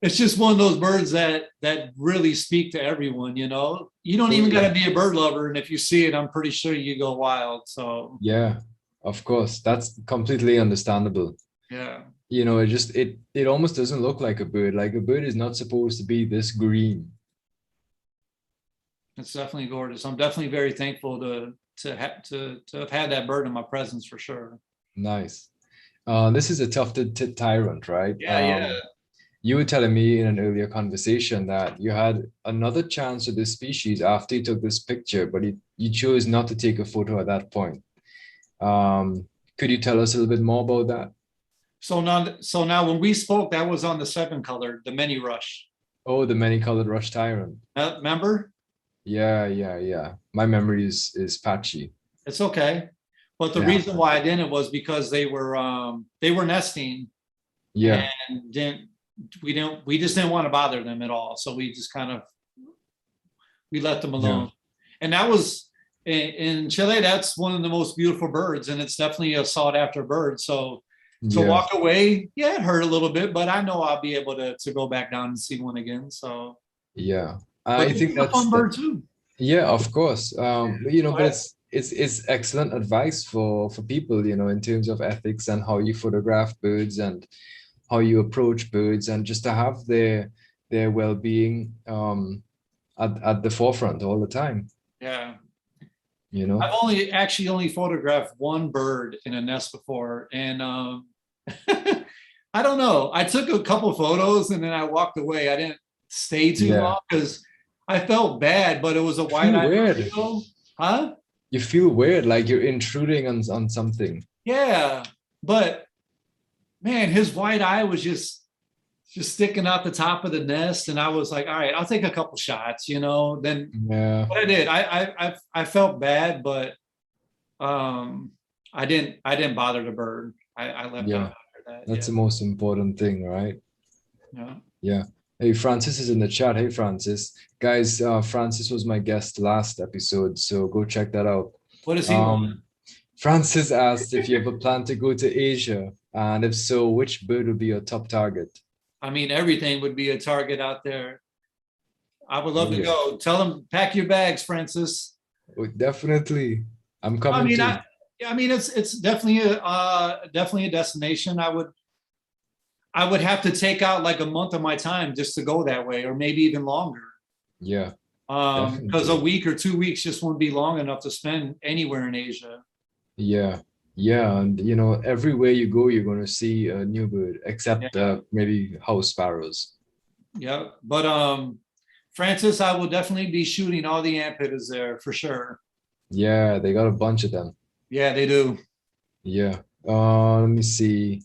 it's just one of those birds that really speak to everyone, You don't even got to be a bird lover, and if you see it, I'm pretty sure you go wild. So yeah, of course. That's completely understandable. yeah. It almost doesn't look like a bird. Like a bird is not supposed to be this green. It's definitely gorgeous. I'm definitely very thankful to have had that bird in my presence for sure. Nice. This is a tufted tyrant, right? Yeah. You were telling me in an earlier conversation that you had another chance with this species after you took this picture, but you chose not to take a photo at that point. Could you tell us a little bit more about that? So now when we spoke, that was on the 7-color, the mini rush. Oh, the many-colored rush tyrant. Remember? Yeah. My memory is patchy. It's okay. But the reason why I didn't was because they were nesting. Yeah. And we just didn't want to bother them at all. So we just we let them alone. Yeah. And that was in Chile, that's one of the most beautiful birds, and it's definitely a sought after bird. So to walk away, it hurt a little bit, but I know I'll be able to go back down and see one again. So yeah, I think that's a fun bird too. Yeah, of course. But it's excellent advice for people, in terms of ethics and how you photograph birds and how you approach birds, and just to have their well-being at the forefront all the time. Yeah. I've only photographed one bird in a nest before, and I don't know. I took a couple photos and then I walked away. I didn't stay too long because I felt bad, but it was a white-eyed. Huh? You feel weird, like you're intruding on something. Yeah, but man, his white eye was just sticking out the top of the nest, and I was like, all right, I'll take a couple shots, Then what I did, I felt bad, but I didn't bother the bird. I left out after that. That's the most important thing, right? Yeah. Hey, Francis is in the chat. Hey, Francis. Guys, Francis was my guest last episode, so go check that out. What is he doing? Francis asked if you have a plan to go to Asia, and if so, which bird would be your top target? I mean, everything would be a target out there. I would love to go. Tell them, pack your bags, Francis. Oh, definitely. I'm coming too. It's definitely a destination. I would have to take out like a month of my time just to go that way, or maybe even longer. Yeah. Because a week or 2 weeks just won't be long enough to spend anywhere in Asia. Yeah. And everywhere you go, you're going to see a new bird, except maybe house sparrows. Yeah, but Francis, I will definitely be shooting all the ant pitters there for sure. Yeah, they got a bunch of them. Yeah, they do. Yeah. Let me see.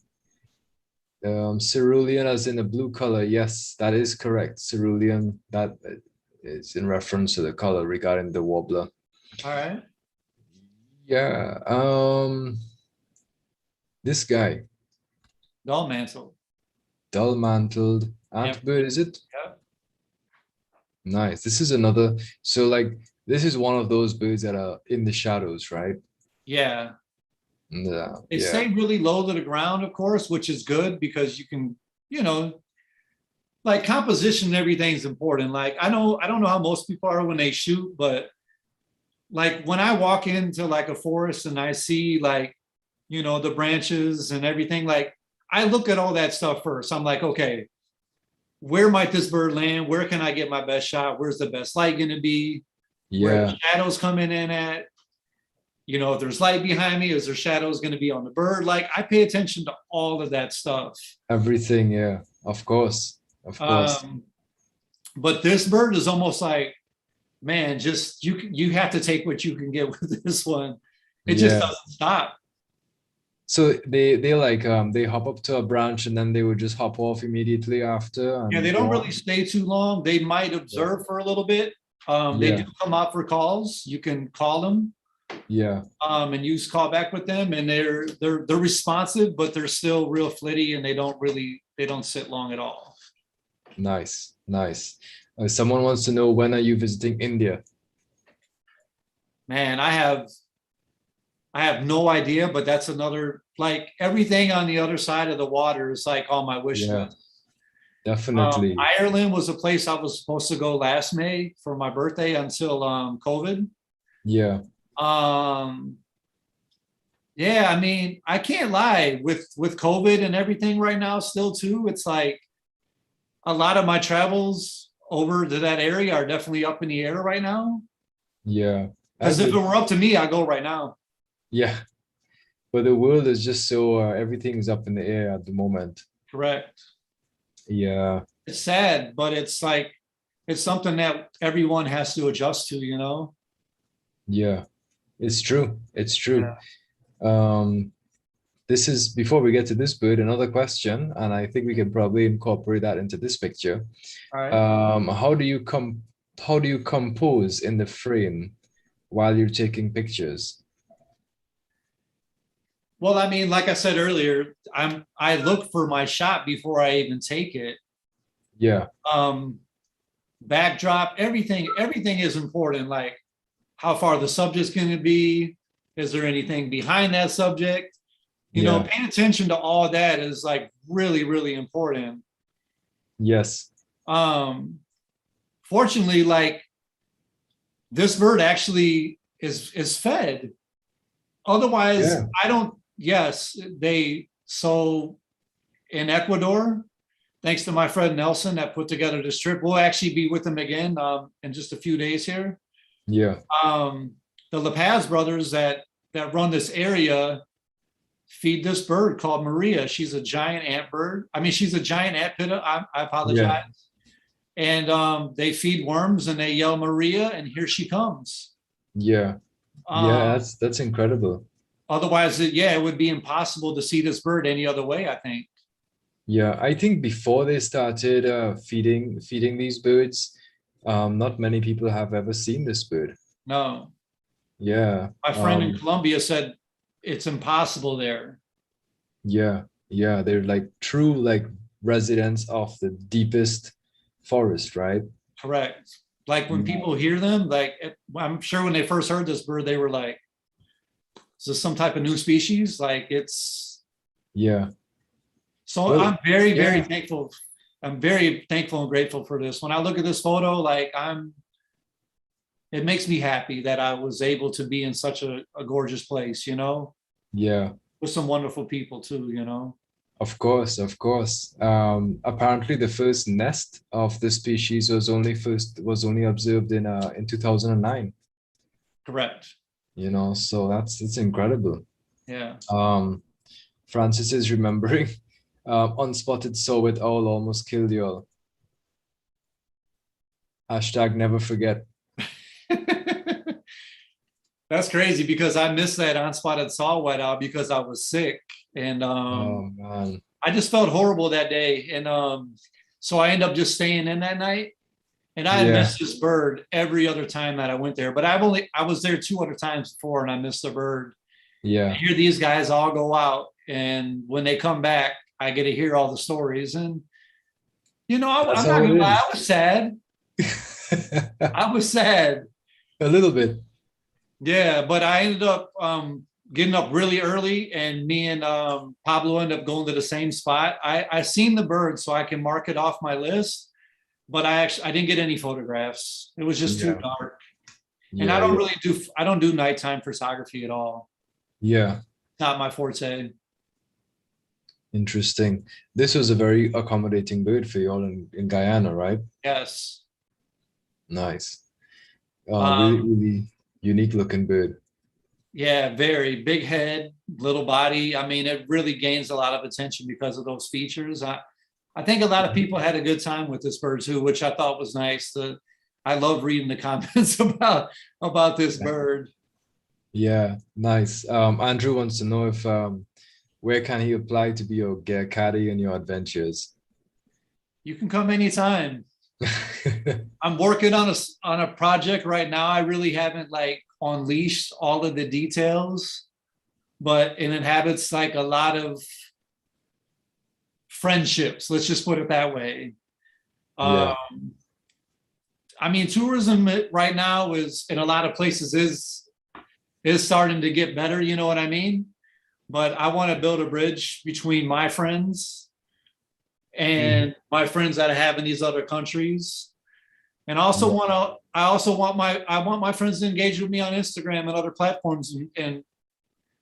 Cerulean as in a blue color. Yes, that is correct. Cerulean, that is in reference to the color regarding the Wobbler. All right. Yeah. This guy. Dull-mantled. Dull-mantled antbird, is it? Yeah. Nice. This is another. So this is one of those birds that are in the shadows, right? Yeah. Yeah. They stay really low to the ground, of course, which is good because you can, like composition and everything's important. Like I don't know how most people are when they shoot, but like when I walk into like a forest and I see like, the branches and everything, like I look at all that stuff first. I'm like, okay, where might this bird land? Where can I get my best shot? Where's the best light going to be? Yeah. Where the shadows coming in at? If there's light behind me, is there shadows going to be on the bird? Like I pay attention to all of that stuff. Everything, yeah, of course. But this bird is almost like man, just you have to take what you can get with this one. It just doesn't stop. So they like they hop up to a branch and then they would just hop off immediately after. Yeah, they don't really stay too long. They might observe for a little bit. They do come out for calls. You can call them. Yeah. And use callback with them, and they're responsive, but they're still real flitty, and they don't sit long at all. Nice. Someone wants to know, when are you visiting India? Man, I have no idea, but that's another, like, everything on the other side of the water is like on my wish list. Definitely. Ireland was a place I was supposed to go last May for my birthday until COVID. Yeah. Yeah, I mean, I can't lie, with COVID and everything right now still too, it's like a lot of my travels over to that area are definitely up in the air right now. Yeah. Because if it were up to me, I'd go right now. Yeah. But the world is just so, everything's up in the air at the moment. Correct. Yeah. It's sad, but it's like, it's something that everyone has to adjust to, you know? Yeah, it's true. Yeah. This is, before we get to this bird, another question, and I think we can probably incorporate that into this picture. All right. How do you compose in the frame while you're taking pictures? Well, I mean, like I said earlier, I look for my shot before I even take it. Yeah. Backdrop, everything is important. Like, how far the subject's going to be. Is there anything behind that subject? You know, paying attention to all that is like really, really important. Yes. Fortunately, like, this bird actually is fed. Otherwise, I don't. Yes, so in Ecuador, thanks to my friend Nelson that put together this trip, we'll actually be with him again in just a few days here. Yeah. The La Paz brothers that run this area feed this bird called Maria. She's a giant ant bird. I mean, she's a giant ant pitta. I apologize. Yeah. And they feed worms and they yell Maria, and here she comes. Yeah. Yeah, that's incredible. Otherwise, it would be impossible to see this bird any other way, I think. Yeah, I think before they started feeding these birds, not many people have ever seen this bird. No. Yeah. My friend in Colombia said it's impossible there. Yeah. They're like true like residents of the deepest forest, right? Correct. Like when people hear them, like, I'm sure when they first heard this bird, they were like, is this some type of new species? Like, it's. Yeah. So well, I'm very, very thankful. I'm very thankful and grateful for this. When I look at this photo, like, it makes me happy that I was able to be in such a gorgeous place, you know? Yeah. With some wonderful people too, you know? Of course. Apparently the first nest of the species was only observed in 2009. Correct. You know, so it's incredible. Yeah. Francis is remembering, unspotted saw-whet owl almost killed you all. # never forget. That's crazy because I missed that unspotted saw-whet owl because I was sick, and oh man, I just felt horrible that day, and so I ended up just staying in that night. And I missed this bird every other time that I went there, but I was there 2 other times before, and I missed the bird. Yeah. I hear these guys all go out, and when they come back, I get to hear all the stories. And you know, I'm not gonna lie, I was sad. I was sad. A little bit. Yeah, but I ended up getting up really early, and me and Pablo ended up going to the same spot. I seen the bird, so I can mark it off my list. But I didn't get any photographs. It was just too dark. And I don't do nighttime photography at all. Yeah. Not my forte. Interesting. This was a very accommodating bird for you all in Guyana, right? Yes. Nice. Really unique looking bird. Yeah, very big head, little body. I mean, it really gains a lot of attention because of those features. I think a lot of people had a good time with this bird too, which I thought was nice. I love reading the comments about this bird. Yeah, nice. Andrew wants to know if where can he apply to be your gear caddy in your adventures? You can come anytime. I'm working on a project right now. I really haven't like unleashed all of the details, but it inhabits like a lot of friendships. Let's just put it that way. Yeah. I mean, tourism right now is in a lot of places is starting to get better. You know what I mean? But I want to build a bridge between my friends and my friends that I have in these other countries. And I also want my friends to engage with me on Instagram and other platforms and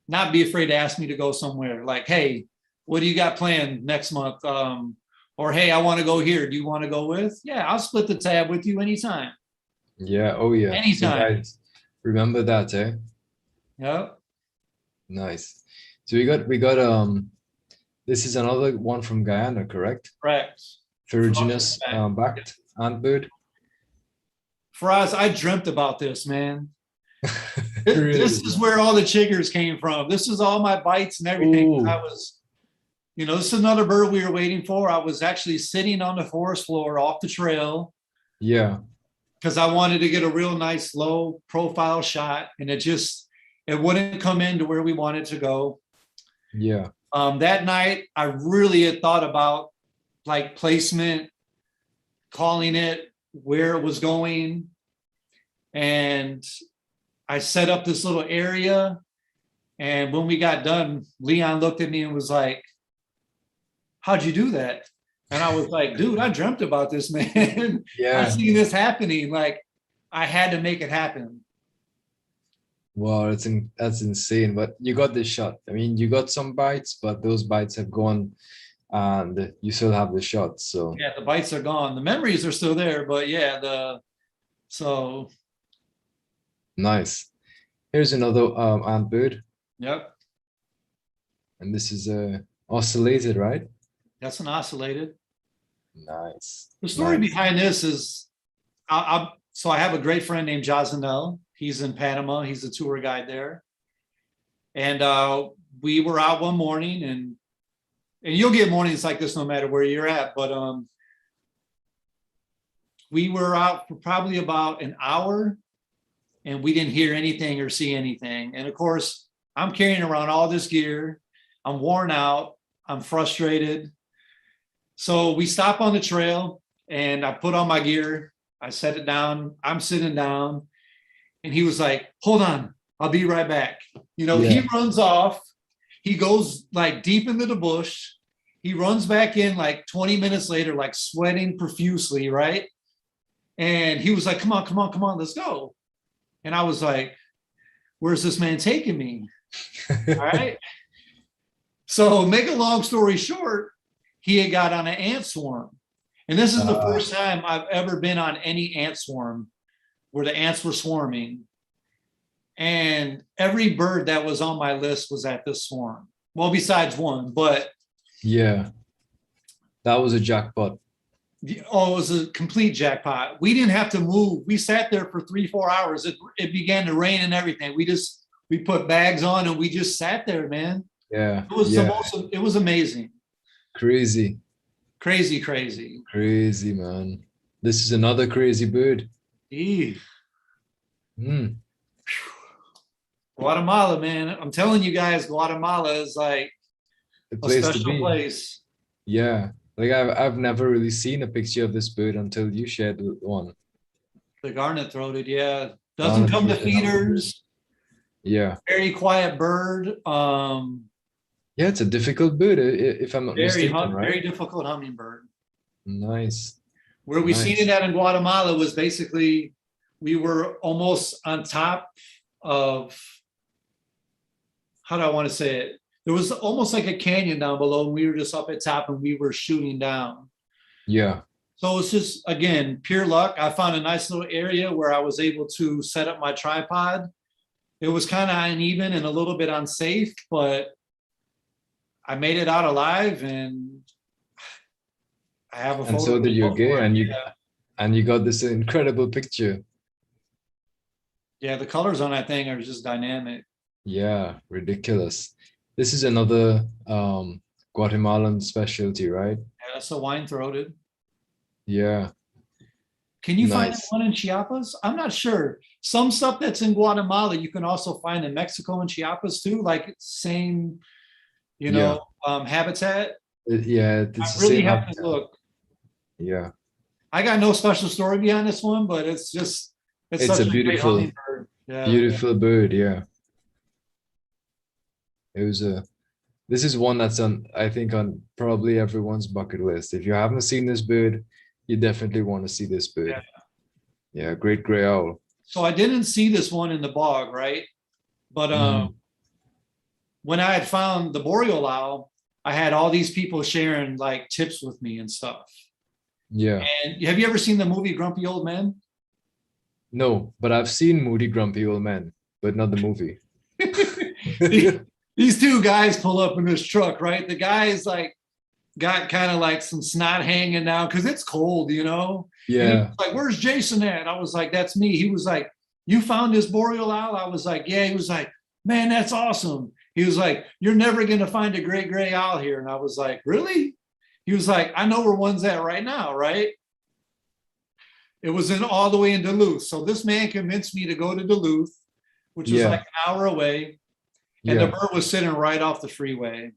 not be afraid to ask me to go somewhere. Like, hey, what do you got planned next month? Or hey, I want to go here. Do you want to go with? Yeah, I'll split the tab with you anytime. Yeah. Oh yeah. Anytime. So guys, remember that, eh? Yep. Nice. So we got this is another one from Guyana, correct? Correct. Ferruginous backed antbird. Faraz, I dreamt about this, man. Really? This is where all the chiggers came from. This is all my bites and everything. Ooh. I was, this is another bird we were waiting for. I was actually sitting on the forest floor off the trail. Yeah. Because I wanted to get a real nice low profile shot, and it wouldn't come into where we wanted to go. Yeah. That night, I really had thought about like placement, calling it, where it was going. And I set up this little area. And when we got done, Leon looked at me and was like, how'd you do that? And I was like, dude, I dreamt about this, man. Yeah. I see this happening. Like, I had to make it happen. Wow, that's insane. But you got this shot. I mean, you got some bites, but those bites have gone and you still have the shot. So yeah, the bites are gone. The memories are still there, but yeah, so nice. Here's another antbird. Yep. And this is oscillated, right? That's an oscillated. Nice. The story behind this is, so I have a great friend named Jazanel. He's in Panama. He's a tour guide there. And we were out one morning, and you'll get mornings like this no matter where you're at, but we were out for probably about an hour, and we didn't hear anything or see anything. And of course, I'm carrying around all this gear. I'm worn out. I'm frustrated. So we stop on the trail, and I put on my gear. I set it down. I'm sitting down. And he was like, hold on, I'll be right back. He runs off. He goes like deep into the bush. He runs back in like 20 minutes later, like sweating profusely, right? And he was like, come on, let's go. And I was like, where's this man taking me? All right. So make a long story short, he had got on an ant swarm. And this is the first time I've ever been on any ant swarm where the ants were swarming. And every bird that was on my list was at this swarm. Well, besides one, but. Yeah, that was a jackpot. Oh, it was a complete jackpot. We didn't have to move. We sat there for 3-4 hours. It began to rain and everything. We put bags on and we just sat there, man. Yeah. It was it was amazing. Crazy. Crazy, man. This is another crazy bird. Guatemala, man. I'm telling you guys, Guatemala is like a special place. Yeah. Like I've never really seen a picture of this bird until you shared one. The garnet-throated, yeah. Doesn't come to feeders. Yeah. Very quiet bird. Yeah, it's a difficult bird, if I'm not mistaken, right? Very difficult hummingbird. Nice. Where we seen it at in Guatemala was basically, we were almost on top of, how do I want to say it? There was almost like a canyon down below, and we were just up at top and we were shooting down. Yeah. So it's just, again, pure luck. I found a nice little area where I was able to set up my tripod. It was kind of uneven and a little bit unsafe, but I made it out alive, and I have a photo. And so did your gear, And you got this incredible picture. Yeah, the colors on that thing are just dynamic. Yeah, ridiculous. This is another Guatemalan specialty, right? Yeah, that's a wine throated. Yeah, Can you find nice. one in Chiapas? I'm not sure. Some stuff that's in Guatemala, you can also find in Mexico and Chiapas too, like same, Yeah, habitat. yeah, it's I the really same have to habitat. look. Yeah, I got no special story behind this one, but it's it's a such a great beautiful, hummingbird. Yeah. beautiful bird. Yeah, it was a. This is one that's on, I think, on probably everyone's bucket list. If you haven't seen this bird, you definitely want to see this bird. Yeah, great gray owl. So I didn't see this one in the bog, right? But Mhm. when I had found the boreal owl, I had all these people sharing like tips with me and stuff. Yeah, And have you ever seen the movie Grumpy Old Men? no, but I've seen Moody Grumpy Old Men, but not the movie. These two guys pull up in this truck, right? The guy's like got kind of like some snot hanging down because it's cold, And he was Yeah. like, "Where's Jason at?" I was like, "That's me." He was like, "You found this boreal owl?" I was like, "Yeah." He was like, "Man, that's awesome." He was like, "You're never gonna find a great gray owl here." And I was like, "Really?" He was like, "I know where one's at right now, right?" It was in all the way in Duluth. So this man convinced me to go to Duluth, which was like Yeah. an hour away, and the Yeah. bird was sitting right off the freeway.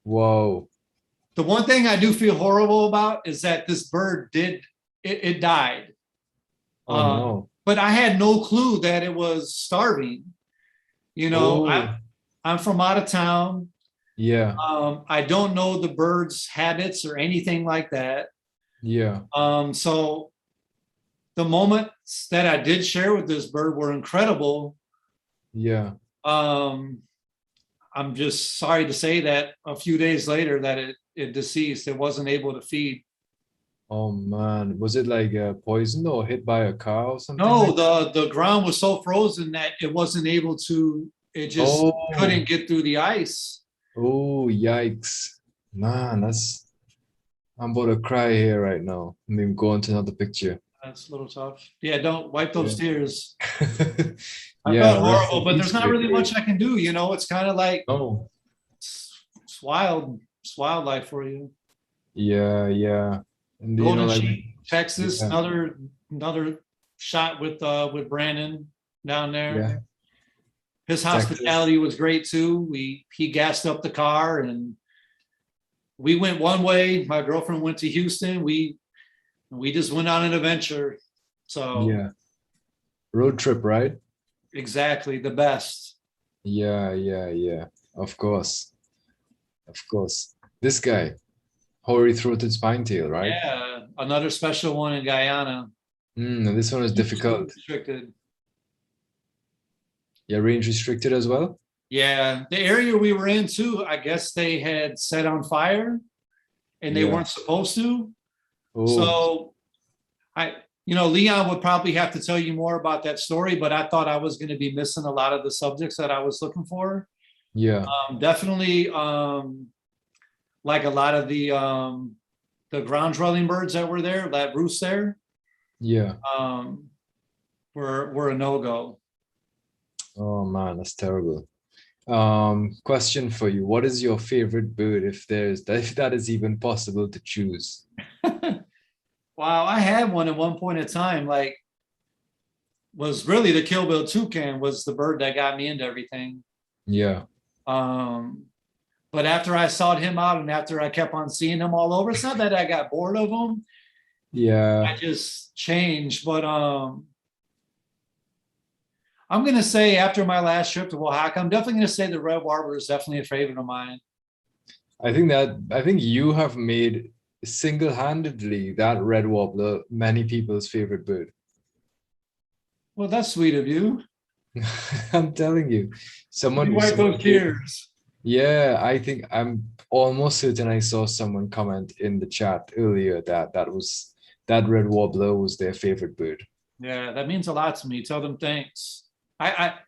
Whoa. The one thing I do feel horrible about is that this bird it died. Oh no. But I had no clue that it was starving. Oh, I'm from out of town. yeah. I don't know the bird's habits or anything like that. Yeah. So the moments that I did share with this bird were incredible. Yeah. Um, I'm just sorry to say that a few days later that it deceased. It wasn't able to feed. Oh man. Was it like poisoned or hit by a car or something No, like that? the ground was so frozen that it wasn't able to. It just Oh. couldn't get through the ice. Oh, yikes. Man, I'm about to cry here right now. I mean, go on to another picture. That's a little tough. Yeah, don't wipe those Yeah. tears. I Yeah, felt rest in horrible, but peace, there's not great really bird. much I can do. It's kind of like Oh, it's wild. It's wildlife for you. yeah, yeah. And Golden like, Sheep, Texas, yeah, another shot with Brandon down there. yeah, His Texas. hospitality was great too. He gassed up the car and we went one way. My girlfriend went to Houston. We just went on an adventure. So Yeah. Road trip, right? exactly the best. Yeah, yeah, yeah. Of course. Of course. This guy, hoary-throated spinetail, right? Yeah, another special one in Guyana. And this one is Super difficult. restricted. Yeah, range restricted as well. Yeah, the area we were in too, I guess they had set on fire and they Yeah. weren't supposed to. Oh, So Leon would probably have to tell you more about that story, but I thought I was going to be missing a lot of the subjects that I was looking for. yeah, Definitely, like a lot of the ground dwelling birds that were there, that roost there, yeah. um, were a no go. Oh man, that's terrible. Question for you. What is your favorite bird if that is even possible to choose? Wow, I had one at one point in time. Like, was really the Kill Bill toucan was the bird that got me into everything. Yeah. Um, but after I sought him out and after I kept on seeing him all over, it's not that I got bored of him. I Yeah. just changed. But I'm gonna say after my last trip to Oaxaca, I'm definitely gonna say the red warbler is definitely a favorite of mine. I think you have made single-handedly that red wobbler many people's favorite bird. Well, that's sweet of you. I'm telling you. Let me wipe Someone those gave, tears. yeah, I think I'm almost certain I saw someone comment in the chat earlier that red wobbler was their favorite bird. Yeah, that means a lot to me. Tell them thanks. I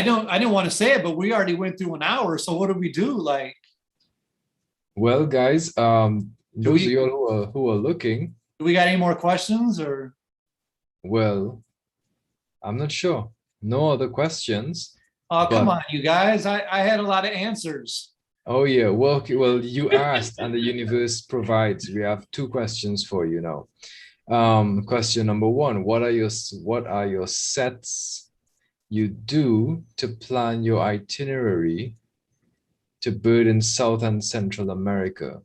didn't want to say it, but we already went through an hour. So what do we do? Like, Well, guys, do those of we? you who are looking, Do we got any more questions or? Well, I'm not sure. No other questions. Oh, come But on, you guys. I had a lot of answers. oh yeah, well, well, you asked and the universe provides. We have two questions for you now. Question number one, what are your sets you do to plan your itinerary to bird in South and Central America?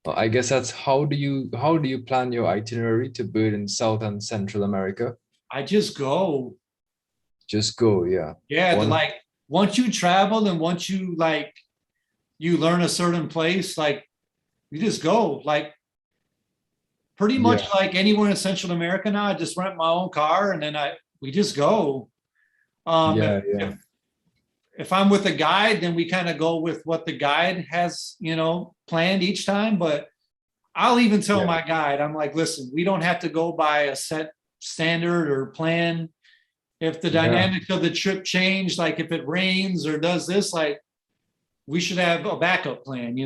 Well, I guess that's how do you plan your itinerary to bird in South and Central America? I just go. Just go, yeah. Yeah, One, once you travel and once you you learn a certain place, you just go. Pretty much yeah, like anywhere in Central America now, I just rent my own car and then we just go. Um, if, yeah, yeah, if if I'm with a guide, then we kind of go with what the guide has, planned each time. But I'll even tell yeah, my guide, I'm like, listen, we don't have to go by a set standard or plan. If the yeah. dynamics of the trip change, like if it rains or does this, we should have a backup plan.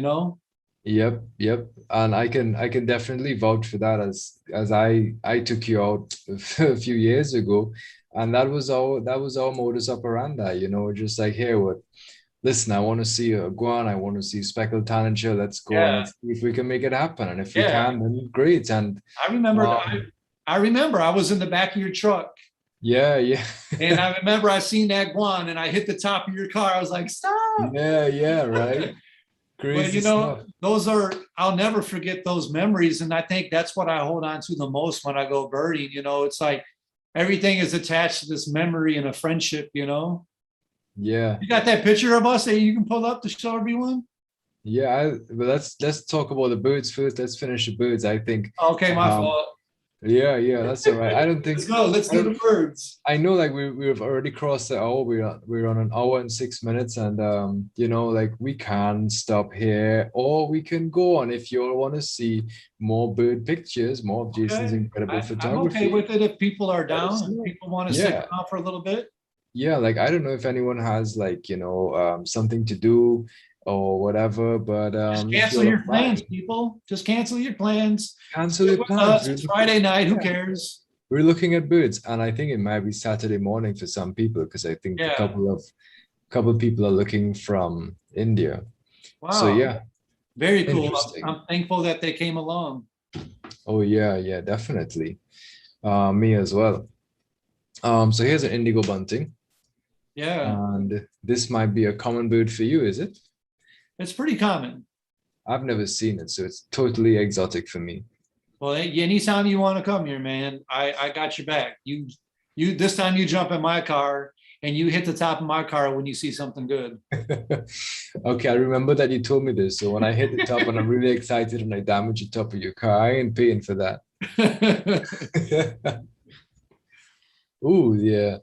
Yep, yep. And I can definitely vouch for that as I took you out a few years ago, and that was our modus operandi, just like, hey, what listen, I want to see a guan, I want to see speckled tanager, let's go and Yeah, let's see if we can make it happen. And if we yeah. can, then great. And I remember um I remember I was in the back of your truck yeah, yeah. and I remember I seen that guan and I hit the top of your car. I was like, stop. Yeah, yeah, right. But Crazy stuff. I'll never forget those memories. And I think that's what I hold on to the most when I go birding. It's like everything is attached to this memory and a friendship. Yeah. You got that picture of us that you can pull up to show everyone? Yeah, but let's talk about the birds first. Let's finish the birds. I think Okay, my um fault. yeah, yeah, that's all right. I don't think Let's go. Let's I do don't the birds. I know, like we've already crossed the hour. We're on an hour and 6 minutes, and like we can stop here, or we can go on if you all want to see more bird pictures, more of Jason's Okay. incredible I'm okay photography. with it if people are Let down us and know. people want to stick Yeah, around for a little bit. yeah. Like I don't know if anyone has like something to do or whatever, but Just if you cancel all your are plans, fine, people. Just cancel your plans. cancel Sit your with plans. us. It's Friday night. Who Yeah. cares? We're looking at birds, and I think it might be Saturday morning for some people because I think a Yeah. couple of people are looking from India. So Wow. yeah, Very cool. interesting. I'm thankful that they came along. Oh yeah, yeah, definitely. Me as well. So here's an indigo bunting, Yeah. and this might be a common bird for you, is it? It's pretty common. I've never seen it, so it's totally exotic for me. Well, anytime you want to come here, man, I got your back. This time you jump in my car and you hit the top of my car when you see something good. Okay, I remember that you told me this. So when I hit the top and I'm really excited and I damage the top of your car, I ain't paying for that. Oh yeah.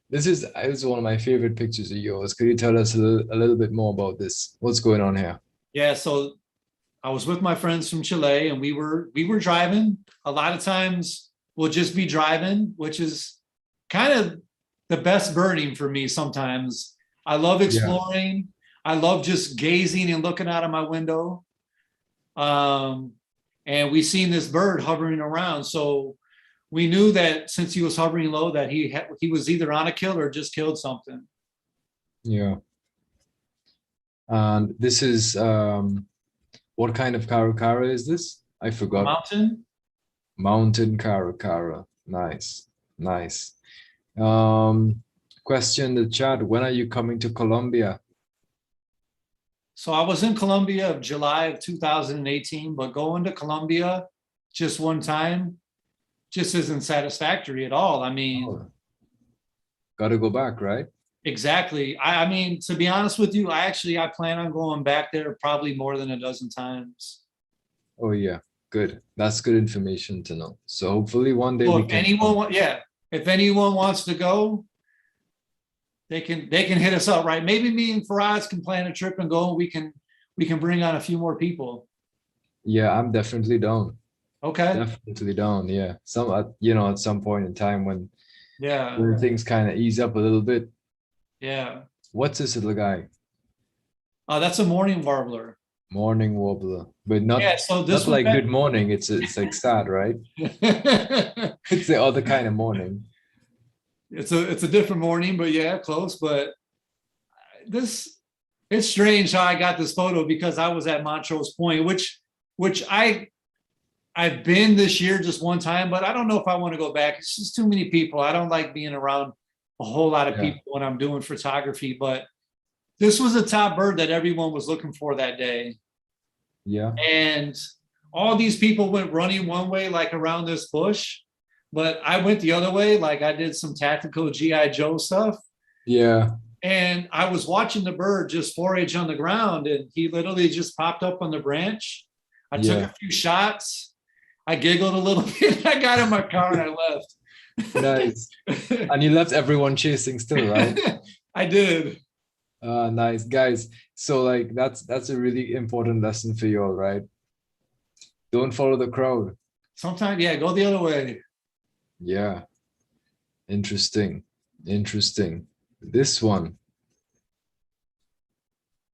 This is one of my favorite pictures of yours. Could you tell us a little bit more about this? What's going on here? Yeah, so I was with my friends from Chile and we were driving. A lot of times we'll just be driving, which is kind of the best birding for me sometimes. I love Yeah. exploring. I love just gazing and looking out of my window. Um, and we seen this bird hovering around. So we knew that since he was hovering low, that he was either on a kill or just killed something. Yeah. And this is what kind of caracara is this? I A forgot. mountain. Mountain caracara. Nice. Nice. Question in the chat. When are you coming to Colombia? So I was in Colombia of July of 2018, but going to Colombia just one time just isn't satisfactory at all. I mean, Oh, gotta go back, right? exactly. I mean, to be honest with you, I plan on going back there probably more than a dozen times. Oh yeah, good. That's good information to know. So hopefully one day So we if can anyone, come. if anyone wants to go, they can hit us up, right? Maybe me and Faraz can plan a trip and go. We can bring on a few more people. Yeah, I'm definitely down. Okay. Definitely down. Yeah. At some point in time Yeah. when things kind of ease up a little bit. Yeah. What's this little guy? That's a morning warbler. Morning Wobbler, but not Yeah, so not this was like good morning. It's like sad, right? It's the other kind of morning. it's a different morning, but yeah, close. But this it's strange how I got this photo because I was at Montrose Point, which I've been this year just one time, but I don't know if I want to go back. It's just too many people. I don't like being around a whole lot of Yeah, people when I'm doing photography, but this was the top bird that everyone was looking for that day. yeah, And all these people went running one way, like around this bush, but I went the other way, like I did some tactical GI Joe stuff. yeah, And I was watching the bird just forage on the ground, and he literally just popped up on the branch. I took yeah. a few shots. I giggled a little bit. I got in my car and I left. Nice. And you left everyone chasing still, right? I did. Nice, guys. So like that's a really important lesson for you all, right? Don't follow the crowd. Sometimes, yeah, go the other way. Yeah. Interesting. Interesting. This one.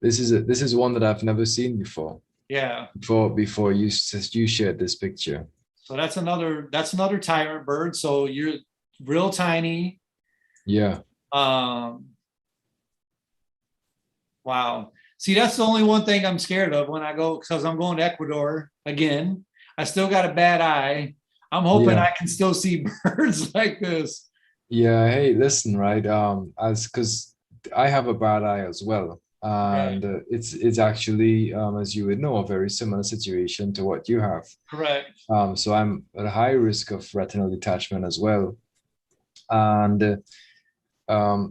This is one that I've never seen before. Yeah. Before you shared this picture. So that's another tyrant bird. So you're real tiny. Yeah. Wow. See, that's the only one thing I'm scared of when I go, because I'm going to Ecuador again. I still got a bad eye. I'm hoping Yeah. I can still see birds like this. Yeah. Hey, listen, right? As because I have a bad eye as well. And Right. it's actually as you would know, a very similar situation to what you have. Correct. So I'm at a high risk of retinal detachment as well. And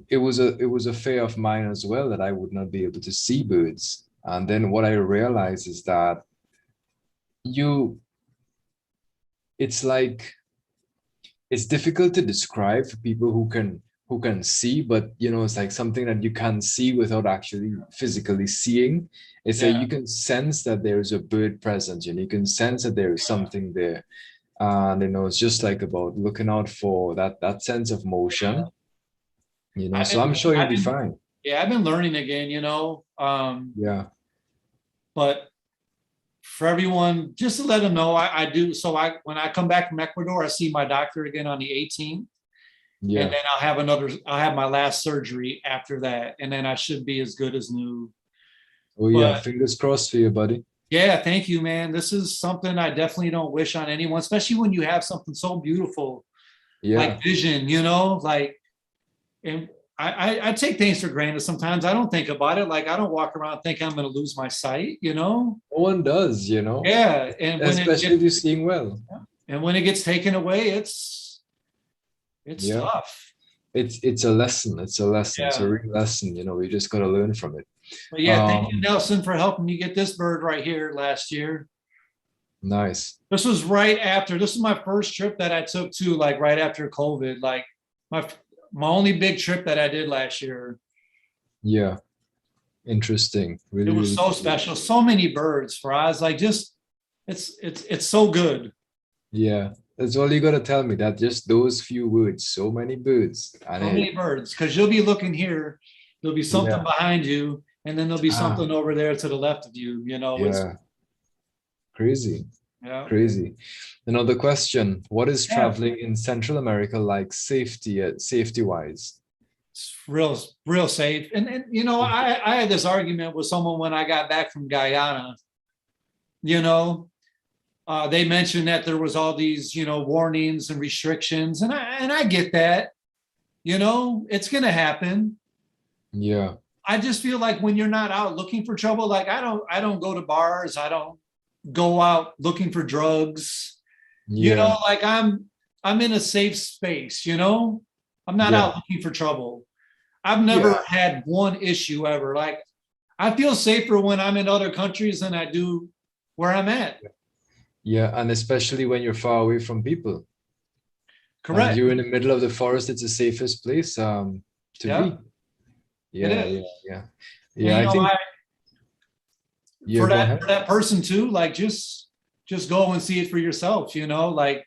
it was a fear of mine as well that I would not be able to see birds. And then what I realized is that you it's like it's difficult to describe for people who can see, but you know, it's like something that you can't see without actually physically seeing. It's like Yeah. you can sense that there is a bird present and you can sense that there is something there. And you know, it's just like about looking out for that sense of motion, you know. So I'm sure you'll I've be been, fine. yeah, I've been learning again, Yeah. but for everyone, just to let them know, I do. So when I come back from Ecuador, I see my doctor again on the 18th. And Yeah. then I'll have my last surgery after that. And then I should be as good as new. Oh yeah. But Fingers crossed for you, buddy. yeah, thank you, man. This is something I definitely don't wish on anyone, especially when you have something so beautiful Yeah. like vision, like, and I take things for granted sometimes. I don't think about it. Like, I don't walk around thinking I'm going to lose my sight, No one does, you know, Yeah. especially if you're seeing well. And when it gets taken away, it's Yeah. tough. It's a lesson. It's a lesson. It's a Yeah. real lesson. You know, we just got to learn from it. But yeah, thank you, Nelson, for helping me get this bird right here last year. Nice. This was my first trip that I took to, like, right after COVID, like my only big trip that I did last year. Yeah. Interesting. Really, It was really so cool. special. So many birds, for us. Like, just it's so good. Yeah. That's all you got to tell me, that just those few words, so many birds. And So many birds, because you'll be looking here, there'll be something yeah. behind you, and then there'll be something over there to the left of you. It's Yeah. Crazy. yeah. Crazy. Another question. What is Yeah. traveling in Central America like safety wise? It's real safe. And I had this argument with someone when I got back from Guyana. They mentioned that there was all these warnings and restrictions, and I get that. It's gonna happen. Yeah. I just feel like when you're not out looking for trouble, like I don't go to bars, I don't go out looking for drugs. Yeah. Like I'm in a safe space. I'm not Yeah. out looking for trouble. I've never had one issue ever. Like, I feel safer when I'm in other countries than I do where I'm at. Yeah. And especially when you're far away from people. Correct. And you're in the middle of the forest, it's the safest place to be. Yeah. I think for that person too, like just go and see it for yourself, like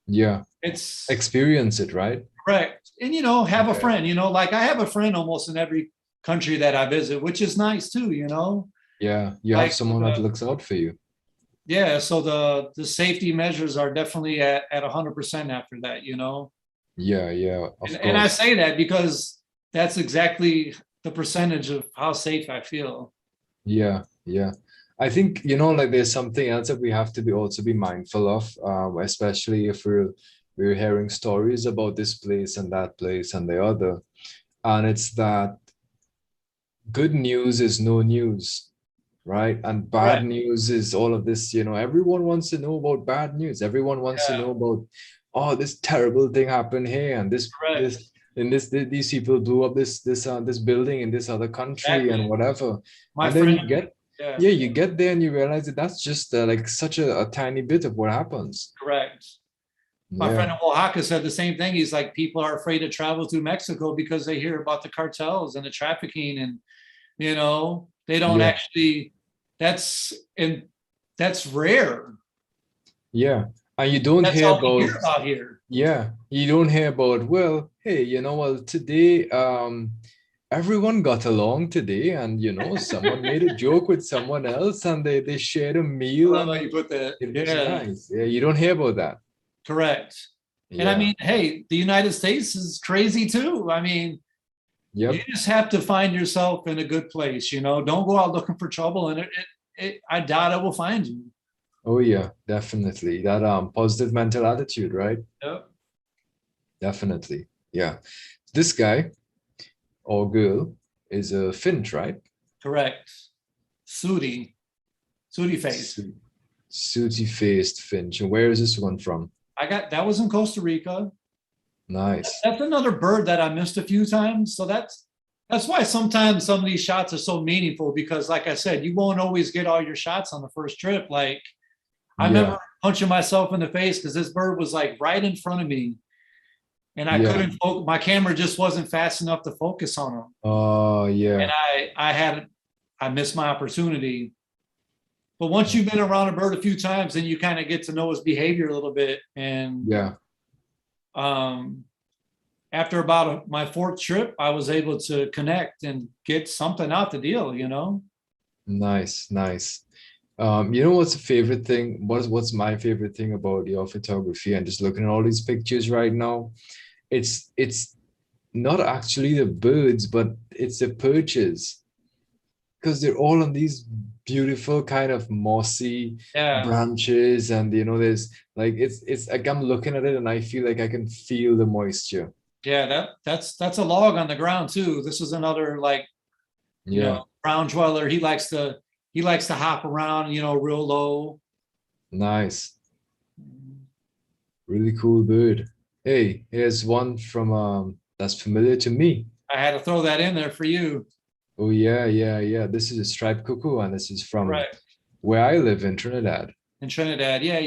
it's experience it, right? Correct. And have a friend, like I have a friend almost in every country that I visit, which is nice too, Yeah, you have Like, someone that looks out for you. yeah, so the safety measures are definitely at 100% after that, you know. Yeah, yeah, of And I course. say that because that's exactly the percentage of how safe I feel. Yeah, yeah. I think, like there's something else that we have to be also be mindful of, especially if we're hearing stories about this place and that place and the other. And it's that good news is no news, right? And bad Correct. news is all of this, everyone wants to know about bad news. Everyone wants to Yeah, know about, oh, this terrible thing happened here, and correct. these people blew up this building in this other country and Exactly. whatever. My And then friend, you get, yeah, yeah, you get there and you realize that that's just like such a tiny bit of what happens. correct. My friend Yeah, in Oaxaca said the same thing. He's like, people are afraid to travel through Mexico because they hear about the cartels and the trafficking, and they don't yeah, actually. That's and that's rare. yeah. And you don't That's hear all we hear about, about here. yeah, you don't hear about, well, hey, well, today, everyone got along today, and someone made a joke with someone else, and they shared a I meal, love how and you put that. it was Yeah, nice. Yeah, you don't hear about that. correct. And I Yeah. mean, hey, the United States is crazy too. I mean, you Yep. just have to find yourself in a good place. Don't go out looking for trouble, and I doubt it will find you. Oh yeah, definitely. That positive mental attitude, right? Yep. Definitely. Yeah. This guy or girl is a Finch, right? Correct. Sooty, Sooty face. Sooty faced Finch. And where is this one from? I got that was in Costa Rica. Nice. That's another bird that I missed a few times. So that's why sometimes some of these shots are so meaningful, because like I said, you won't always get all your shots on the first trip. Like I remember Yeah. punching myself in the face because this bird was like right in front of me, and I Yeah. couldn't focus. My camera just wasn't fast enough to focus on him, Oh and yeah. I missed my opportunity. But once you've been around a bird a few times, then you kind of get to know his behavior a little bit. And Yeah. um, after about my fourth trip, I was able to connect and get something out the deal. Nice, nice. What's the favorite thing? What's my favorite thing about your photography? And just looking at all these pictures right now, it's not actually the birds, but it's the perches, because they're all on these beautiful kind of mossy Yeah, branches, and there's like it's like I'm looking at it and I feel like I can feel the moisture. yeah. That's a log on the ground too. This is another like Yeah, ground dweller. He likes to hop around, real low. nice. Really cool bird. Hey, here's one from that's familiar to me. I had to throw that in there for you. Oh yeah, yeah, yeah. This is a striped cuckoo, and this is from Right. where I live in Trinidad. In Trinidad. Yeah,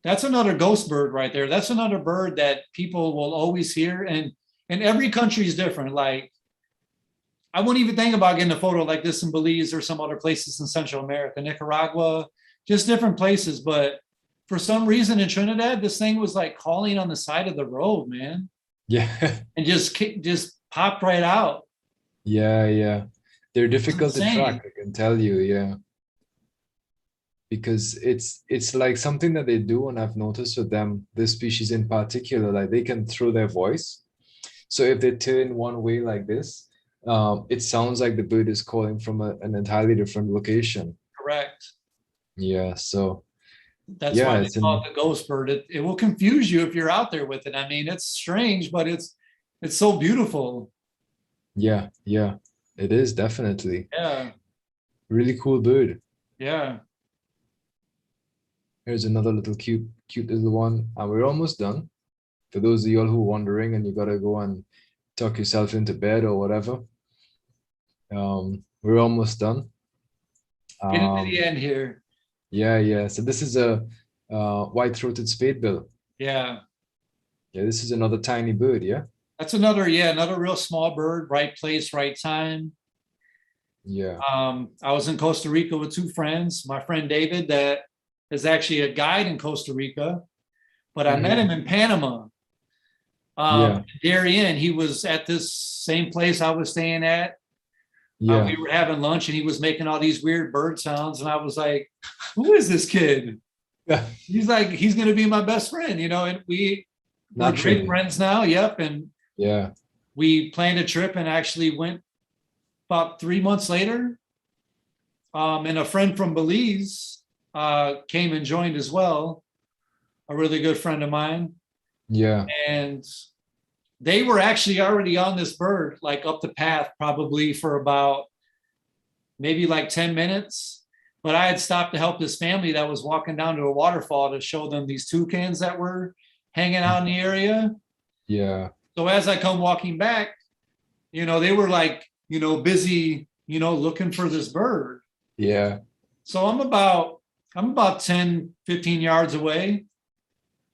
that's another ghost bird right there. That's another bird that people will always hear. And every country is different. Like I wouldn't even think about getting a photo like this in Belize or some other places in Central America, Nicaragua, just different places. But for some reason in Trinidad, this thing was like calling on the side of the road, man, Yeah, and just popped right out. yeah, yeah. They're It's difficult to insane. track, I can tell you. Yeah, because it's like something that they do, and I've noticed with them, this species in particular, like they can throw their voice. So if they turn one way like this, it sounds like the bird is calling from an entirely different location. Correct. Yeah, so That's yeah, why they it's call in, it the ghost bird. It will confuse you if you're out there with it. I mean, it's strange, but it's so beautiful. yeah, yeah, it is definitely Yeah, really cool bird. yeah. Here's another little cute little one, and we're almost done. For those of y'all who are wondering and you gotta go and tuck yourself into bed or whatever, we're almost done. Getting to the Um, end here. yeah, yeah. So this is a white-throated spadebill. Yeah. Yeah, this is another tiny bird. Yeah, That's another real small bird, right place, right time. yeah, I was in Costa Rica with two friends. My friend David, that is actually a guide in Costa Rica, but I met him in Panama. yeah, Darien, he was at this same place I was staying at. Yeah. We were having lunch and he was making all these weird bird sounds. And I was like, who is this kid? Yeah. He's like, he's going to be my best friend, you know, and we're great friends now. Yep. And yeah, we planned a trip and actually went about 3 months later. And a friend from Belize came and joined as well, a really good friend of mine. Yeah. And they were actually already on this bird, like up the path, probably for about maybe like 10 minutes. But I had stopped to help this family that was walking down to a waterfall to show them these toucans that were hanging out in the area. Yeah. So as I come walking back, you know, they were like, you know, busy, you know, looking for this bird. Yeah. So I'm about 10, 15 yards away.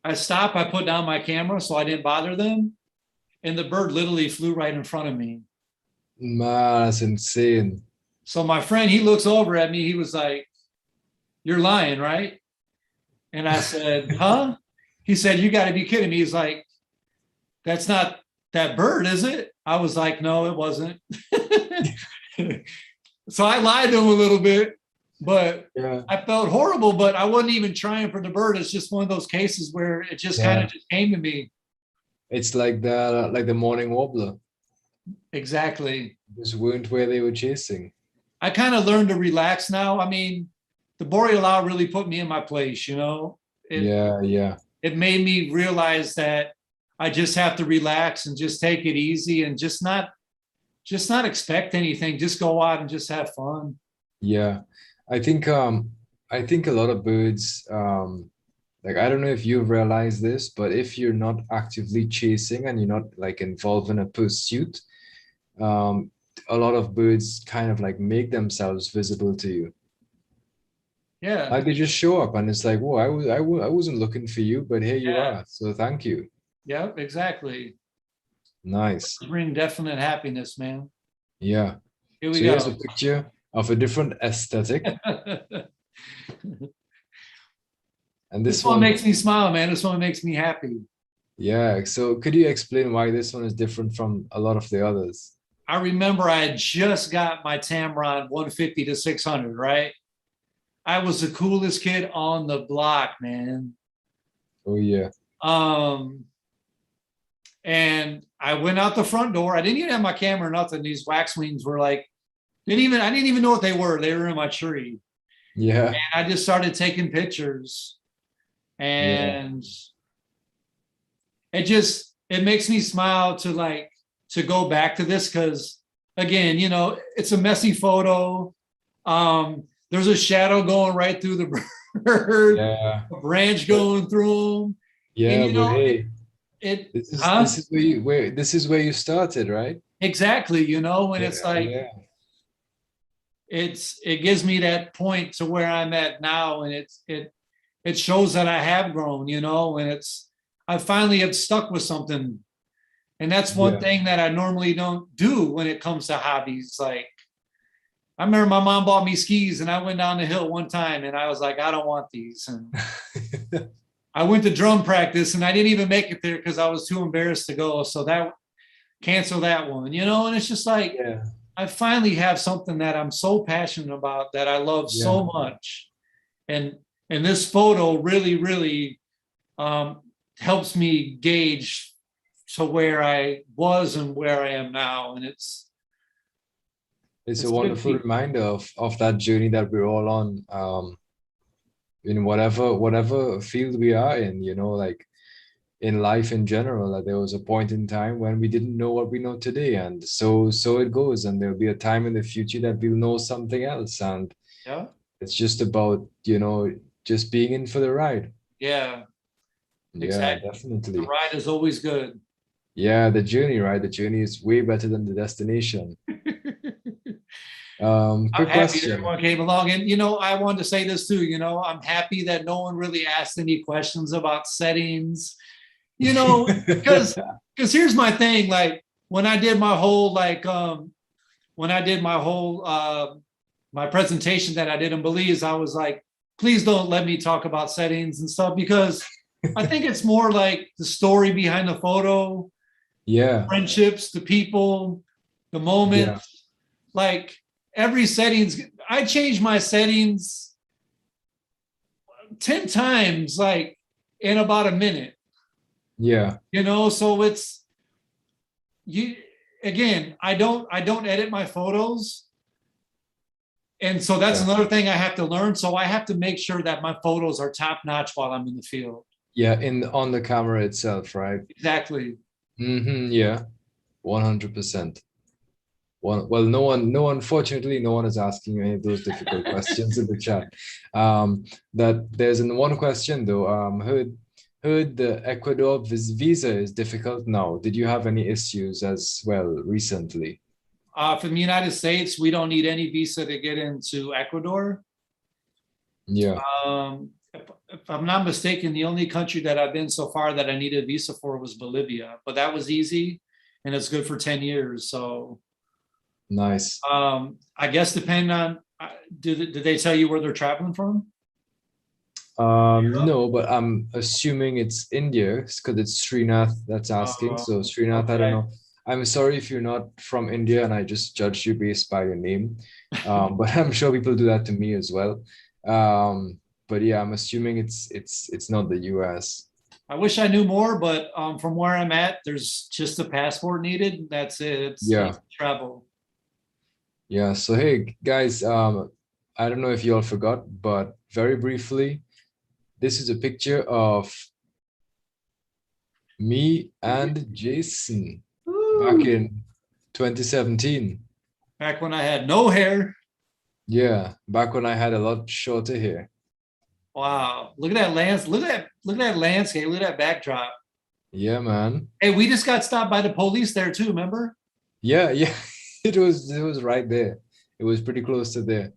I stop, I put down my camera so I didn't bother them. And the bird literally flew right in front of me. Man, that's insane. So my friend, he looks over at me. He was like, "You're lying, right?" And I said, "Huh?" He said, "You got to be kidding me." He's like, "That's not that bird, is it?" I was like, "No, it wasn't." So I lied to him a little bit, but Yeah. I felt horrible, but I wasn't even trying for the bird. It's just one of those cases where it just kind of just came to me. It's like the morning wobbler. Exactly. Just weren't where they were chasing. I kind of learned to relax now. I mean, the Boreal really put me in my place, you know? It made me realize that I just have to relax and just take it easy and just not expect anything. Just go out and just have fun. Yeah. I think a lot of birds, like, I don't know if you've realized this, but if you're not actively chasing and you're not like involved in a pursuit, a lot of birds kind of like make themselves visible to you. Yeah. Like they just show up and it's like, whoa, I wasn't looking for you, but here you are. So thank you. Yeah, exactly. Nice. Bring definite happiness, man. Yeah. Here we So go. here's a picture of a different aesthetic. And this one makes me smile, man. This one makes me happy. Yeah. So could you explain why this one is different from a lot of the others? I remember I had just got my Tamron 150 to 600, right? I was the coolest kid on the block, man. Oh yeah. And I went out the front door. I didn't even have my camera or nothing. These waxwings were like, I didn't even know what they were. They were in my tree. Yeah. And I just started taking pictures. And it makes me smile to go back to this because, again, you know, it's a messy photo. There's a shadow going right through the bird, a branch going through them. Yeah, and, you know, but hey, this is where you started, right? Exactly, you know, and it's like it gives me that point to where I'm at now, and it shows that I have grown, you know, and I finally have stuck with something. And that's one thing that I normally don't do when it comes to hobbies. Like, I remember my mom bought me skis and I went down the hill one time and I was like, I don't want these. And I went to drum practice and I didn't even make it there because I was too embarrassed to go. So that cancel that one, you know, and it's just like, I finally have something that I'm so passionate about that I love so much. And this photo really, really helps me gauge to where I was and where I am now. And it's a wonderful reminder of that journey that we're all on, in whatever field we are in, you know, like in life in general. Like there was a point in time when we didn't know what we know today, and so it goes, and there'll be a time in the future that we'll know something else, and it's just about, you know, just being in for the ride. Exactly. Definitely. The ride is always good. Yeah, the journey, right? The journey is way better than the destination. I'm happy that everyone came along. And, you know, I wanted to say this too, you know, I'm happy that no one really asked any questions about settings, you know, because here's my thing. Like when I did my whole, my presentation that I did in Belize, I was like, please don't let me talk about settings and stuff, because I think it's more like the story behind the photo, friendships, the people, the moments. like every settings, I change my settings 10 times, like in about a minute. Yeah. You know, so it's you again, I don't edit my photos. And so that's another thing I have to learn. So I have to make sure that my photos are top notch while I'm in the field. Yeah, on the camera itself, right? Exactly. Yeah, 100%. Well, no one, fortunately, no one is asking any of those difficult questions in the chat. That there's one question though. Heard the Ecuador visa is difficult now. Did you have any issues as well recently? From the United States, we don't need any visa to get into Ecuador. Yeah. If I'm not mistaken, the only country that I've been so far that I needed a visa for was Bolivia, but that was easy and it's good for 10 years. So nice. I guess depending on, did they tell you where they're traveling from? No, but I'm assuming it's India because it's Srinath that's asking. So Srinath, okay. I don't know. I'm sorry if you're not from India and I just judged you based by your name. But I'm sure people do that to me as well. But yeah, I'm assuming it's not the US. I wish I knew more, but from where I'm at, there's just a passport needed. That's it. It's travel. Yeah. So hey guys, I don't know if you all forgot, but very briefly, this is a picture of me and Jason back in 2017. Back when I had no hair. Yeah, back when I had a lot shorter hair. Wow, look at that look at that landscape, look at that backdrop. Yeah, man. Hey, we just got stopped by the police there too, remember? Yeah. It was right there. It was pretty close to there.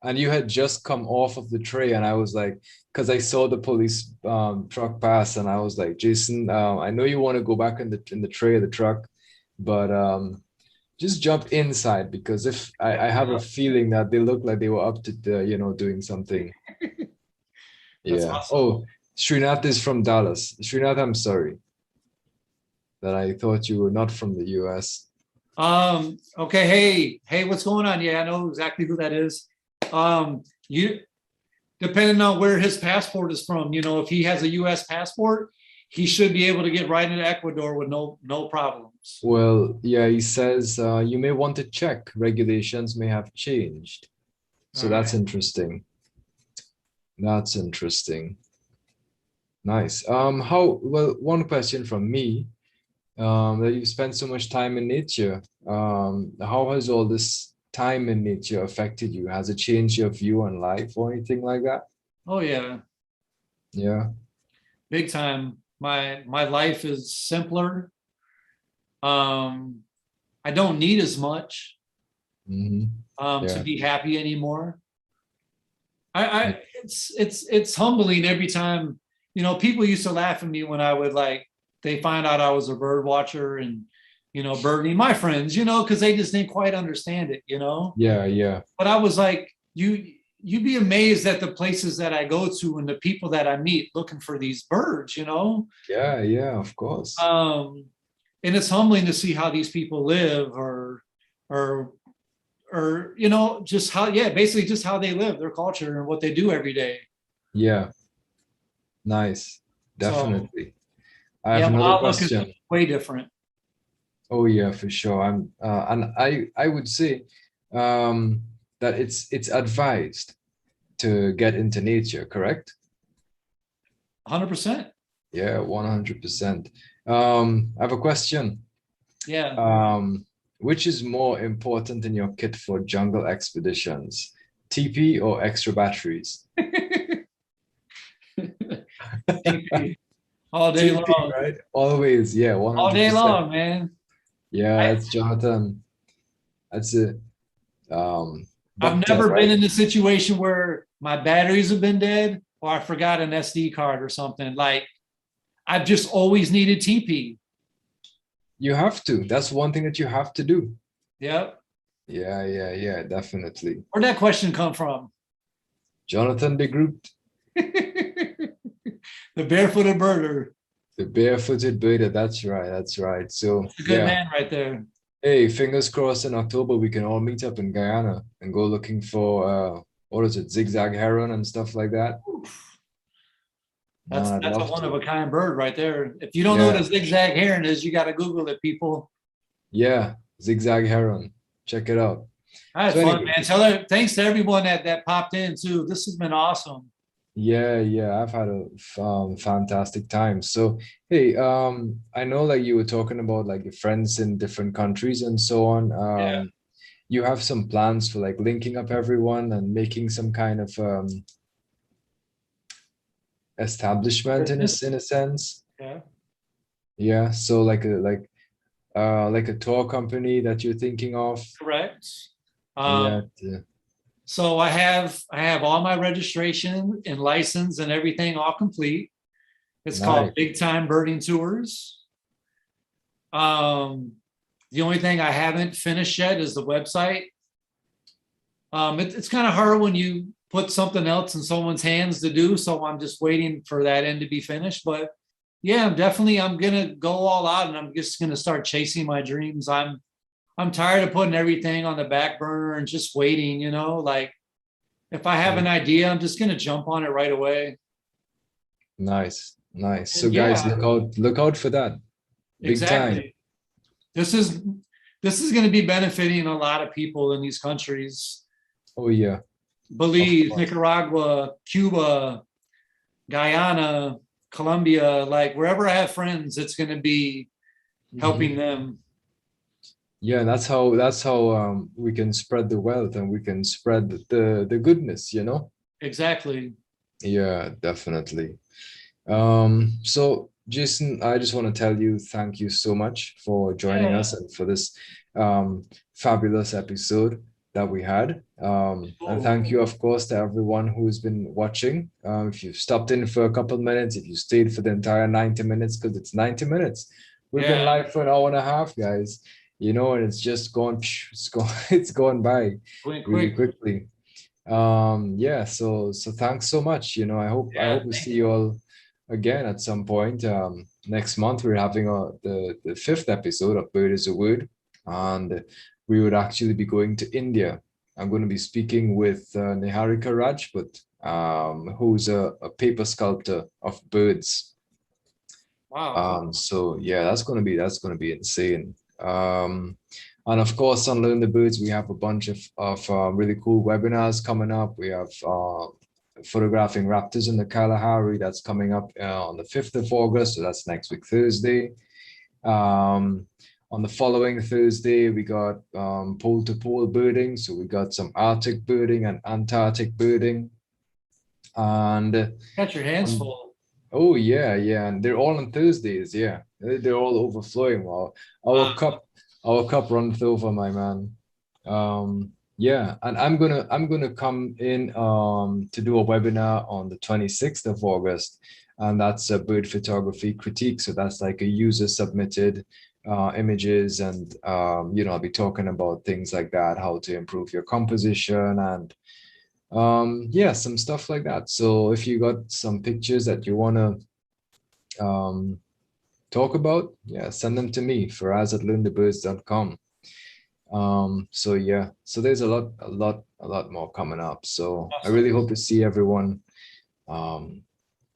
And you had just come off of the tray and I was like, because I saw the police truck pass and I was like, Jason, I know you want to go back in the tray of the truck, but just jump inside because if I have a feeling that they look like they were up to the, doing something. Yeah. Awesome. Oh, Srinath is from Dallas. Srinath, I'm sorry that I thought you were not from the US. Okay. Hey, what's going on? Yeah, I know exactly who that is. You, depending on where his passport is from, if he has a US passport, he should be able to get right into Ecuador with no problems. Well, yeah, he says you may want to check. Regulations may have changed. So that's interesting. That's interesting. Nice. One question from me. That you've spent so much time in nature. How has all this time in nature affected you? Has it changed your view on life or anything like that? Oh yeah. Yeah. Big time. My life is simpler. I don't need as much to be happy anymore. It's humbling every time, people used to laugh at me when I would they find out I was a bird watcher and, birding my friends, because they just didn't quite understand it, Yeah. But I was like, you'd be amazed at the places that I go to and the people that I meet looking for these birds, Yeah, of course. And it's humbling to see how these people live or just basically just how they live, their culture and what they do every day. Yeah. Nice. Definitely. So, I have another question. Is way different. Oh yeah, for sure. And I would say that it's advised to get into nature, correct? 100%. Yeah, 100%. I have a question. Yeah. Which is more important in your kit for jungle expeditions, TP or extra batteries? TP. All day TP, long. right? Always, yeah, 100%. All day long, man. Yeah, that's Jonathan. That's it. I've never been in a situation where my batteries have been dead or I forgot an SD card or something. I've just always needed TP. You have to. That's one thing that you have to do. Yep. Yeah, definitely. Where'd that question come from? Jonathan de Groot. The barefooted birder. The barefooted birder. That's right. So that's a good man right there. Hey, fingers crossed in October we can all meet up in Guyana and go looking for what is it, zigzag heron and stuff like that. Man, I'd That's a love one of to. a kind bird right there. If you don't know what a Yeah, zigzag heron is, you got to Google it, people. yeah, zigzag heron. Check it out. I had So fun, anyway, man. Thanks to everyone that popped in too. This has been awesome. yeah, I've had a fantastic time. So hey, I know like you were talking about like your friends in different countries and so on. Yeah. You have some plans for like linking up everyone and making some kind of establishment in Business. a sense. Yeah. Yeah, so like a tour company that you're thinking of. Correct. Yeah, So I have all my registration and license and everything all complete. It's called nice. Big Time Birding Tours. Um, the only thing I haven't finished yet is the website. It's kind of hard when you put something else in someone's hands to do. So I'm just waiting for that end to be finished. But yeah, I'm gonna go all out and I'm just gonna start chasing my dreams. I'm tired of putting everything on the back burner and just waiting, like if I have an idea, I'm just gonna jump on it right away. Nice, nice. So And guys, yeah, look out for that. Big time. exactly. This is this is gonna be benefiting a lot of people in these countries. Oh yeah, of Belize, course. Nicaragua, Cuba, Guyana, Colombia, like wherever I have friends, it's going to be helping Mhm. them. Yeah, that's how we can spread the wealth and we can spread the goodness, you know? Exactly. Yeah, definitely. So Jason, I just want to tell you thank you so much for joining Yeah. us and for this fabulous episode that we had. And Cool. thank you, of course, to everyone who's been watching. If you've stopped in for a couple of minutes, if you stayed for the entire 90 minutes, because it's 90 minutes. We've been Yeah. live for an hour and a half, guys. You know, and it's just gone, it's gone, it's gone by Quick, really quick. quickly. Yeah, so thanks so much. You know, I Yeah. hope we Thank see you. you all again at some point. Next month we're having the fifth episode of Bird is a Word, and we would actually be going to India. I'm going to be speaking with Niharika Rajput, who's a paper sculptor of birds. Wow. So yeah, that's gonna be insane. And of course, on Learn the Birds, we have a bunch of really cool webinars coming up. We have photographing raptors in the Kalahari that's coming up on the 5th of August. So that's next week, Thursday. On the following Thursday, we got pole to pole birding. So we got some Arctic birding and Antarctic birding. And Got your hands on full. Oh yeah, and they're all on Thursdays. Yeah, they're all overflowing. Wow, Wow. our cup runneth over, my man. Yeah, and I'm gonna come in to do a webinar on the 26th of August, and that's a bird photography critique. So that's like a user submitted images, and you know, I'll be talking about things like that, how to improve your composition and yeah, some stuff like that. So if you got some pictures that you want to talk about, yeah, send them to me, faraz@learnthebirds.com. So yeah, so there's a lot more coming up. So I Awesome. really hope to see everyone um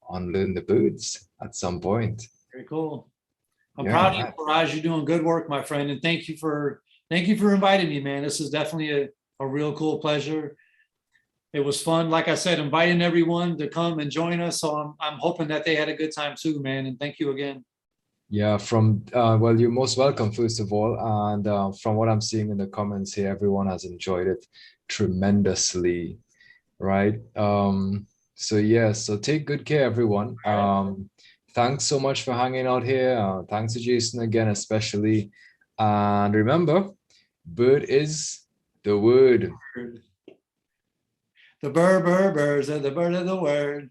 on Learn the Birds at some point. Very cool. I'm Yeah, proud of you, man. Raj. You're doing good work, my friend. And thank you for inviting me, man. This is definitely a real cool pleasure. It was fun. Like I said, inviting everyone to come and join us. So I'm hoping that they had a good time too, man. And thank you again. Yeah, from well, you're most welcome, first of all. And from what I'm seeing in the comments here, everyone has enjoyed it tremendously, right? So yeah, so take good care, everyone. All right. Thanks so much for hanging out here. Thanks to Jason again, especially. And remember, bird is the word. The bird, bird, birds, and the bird of the word.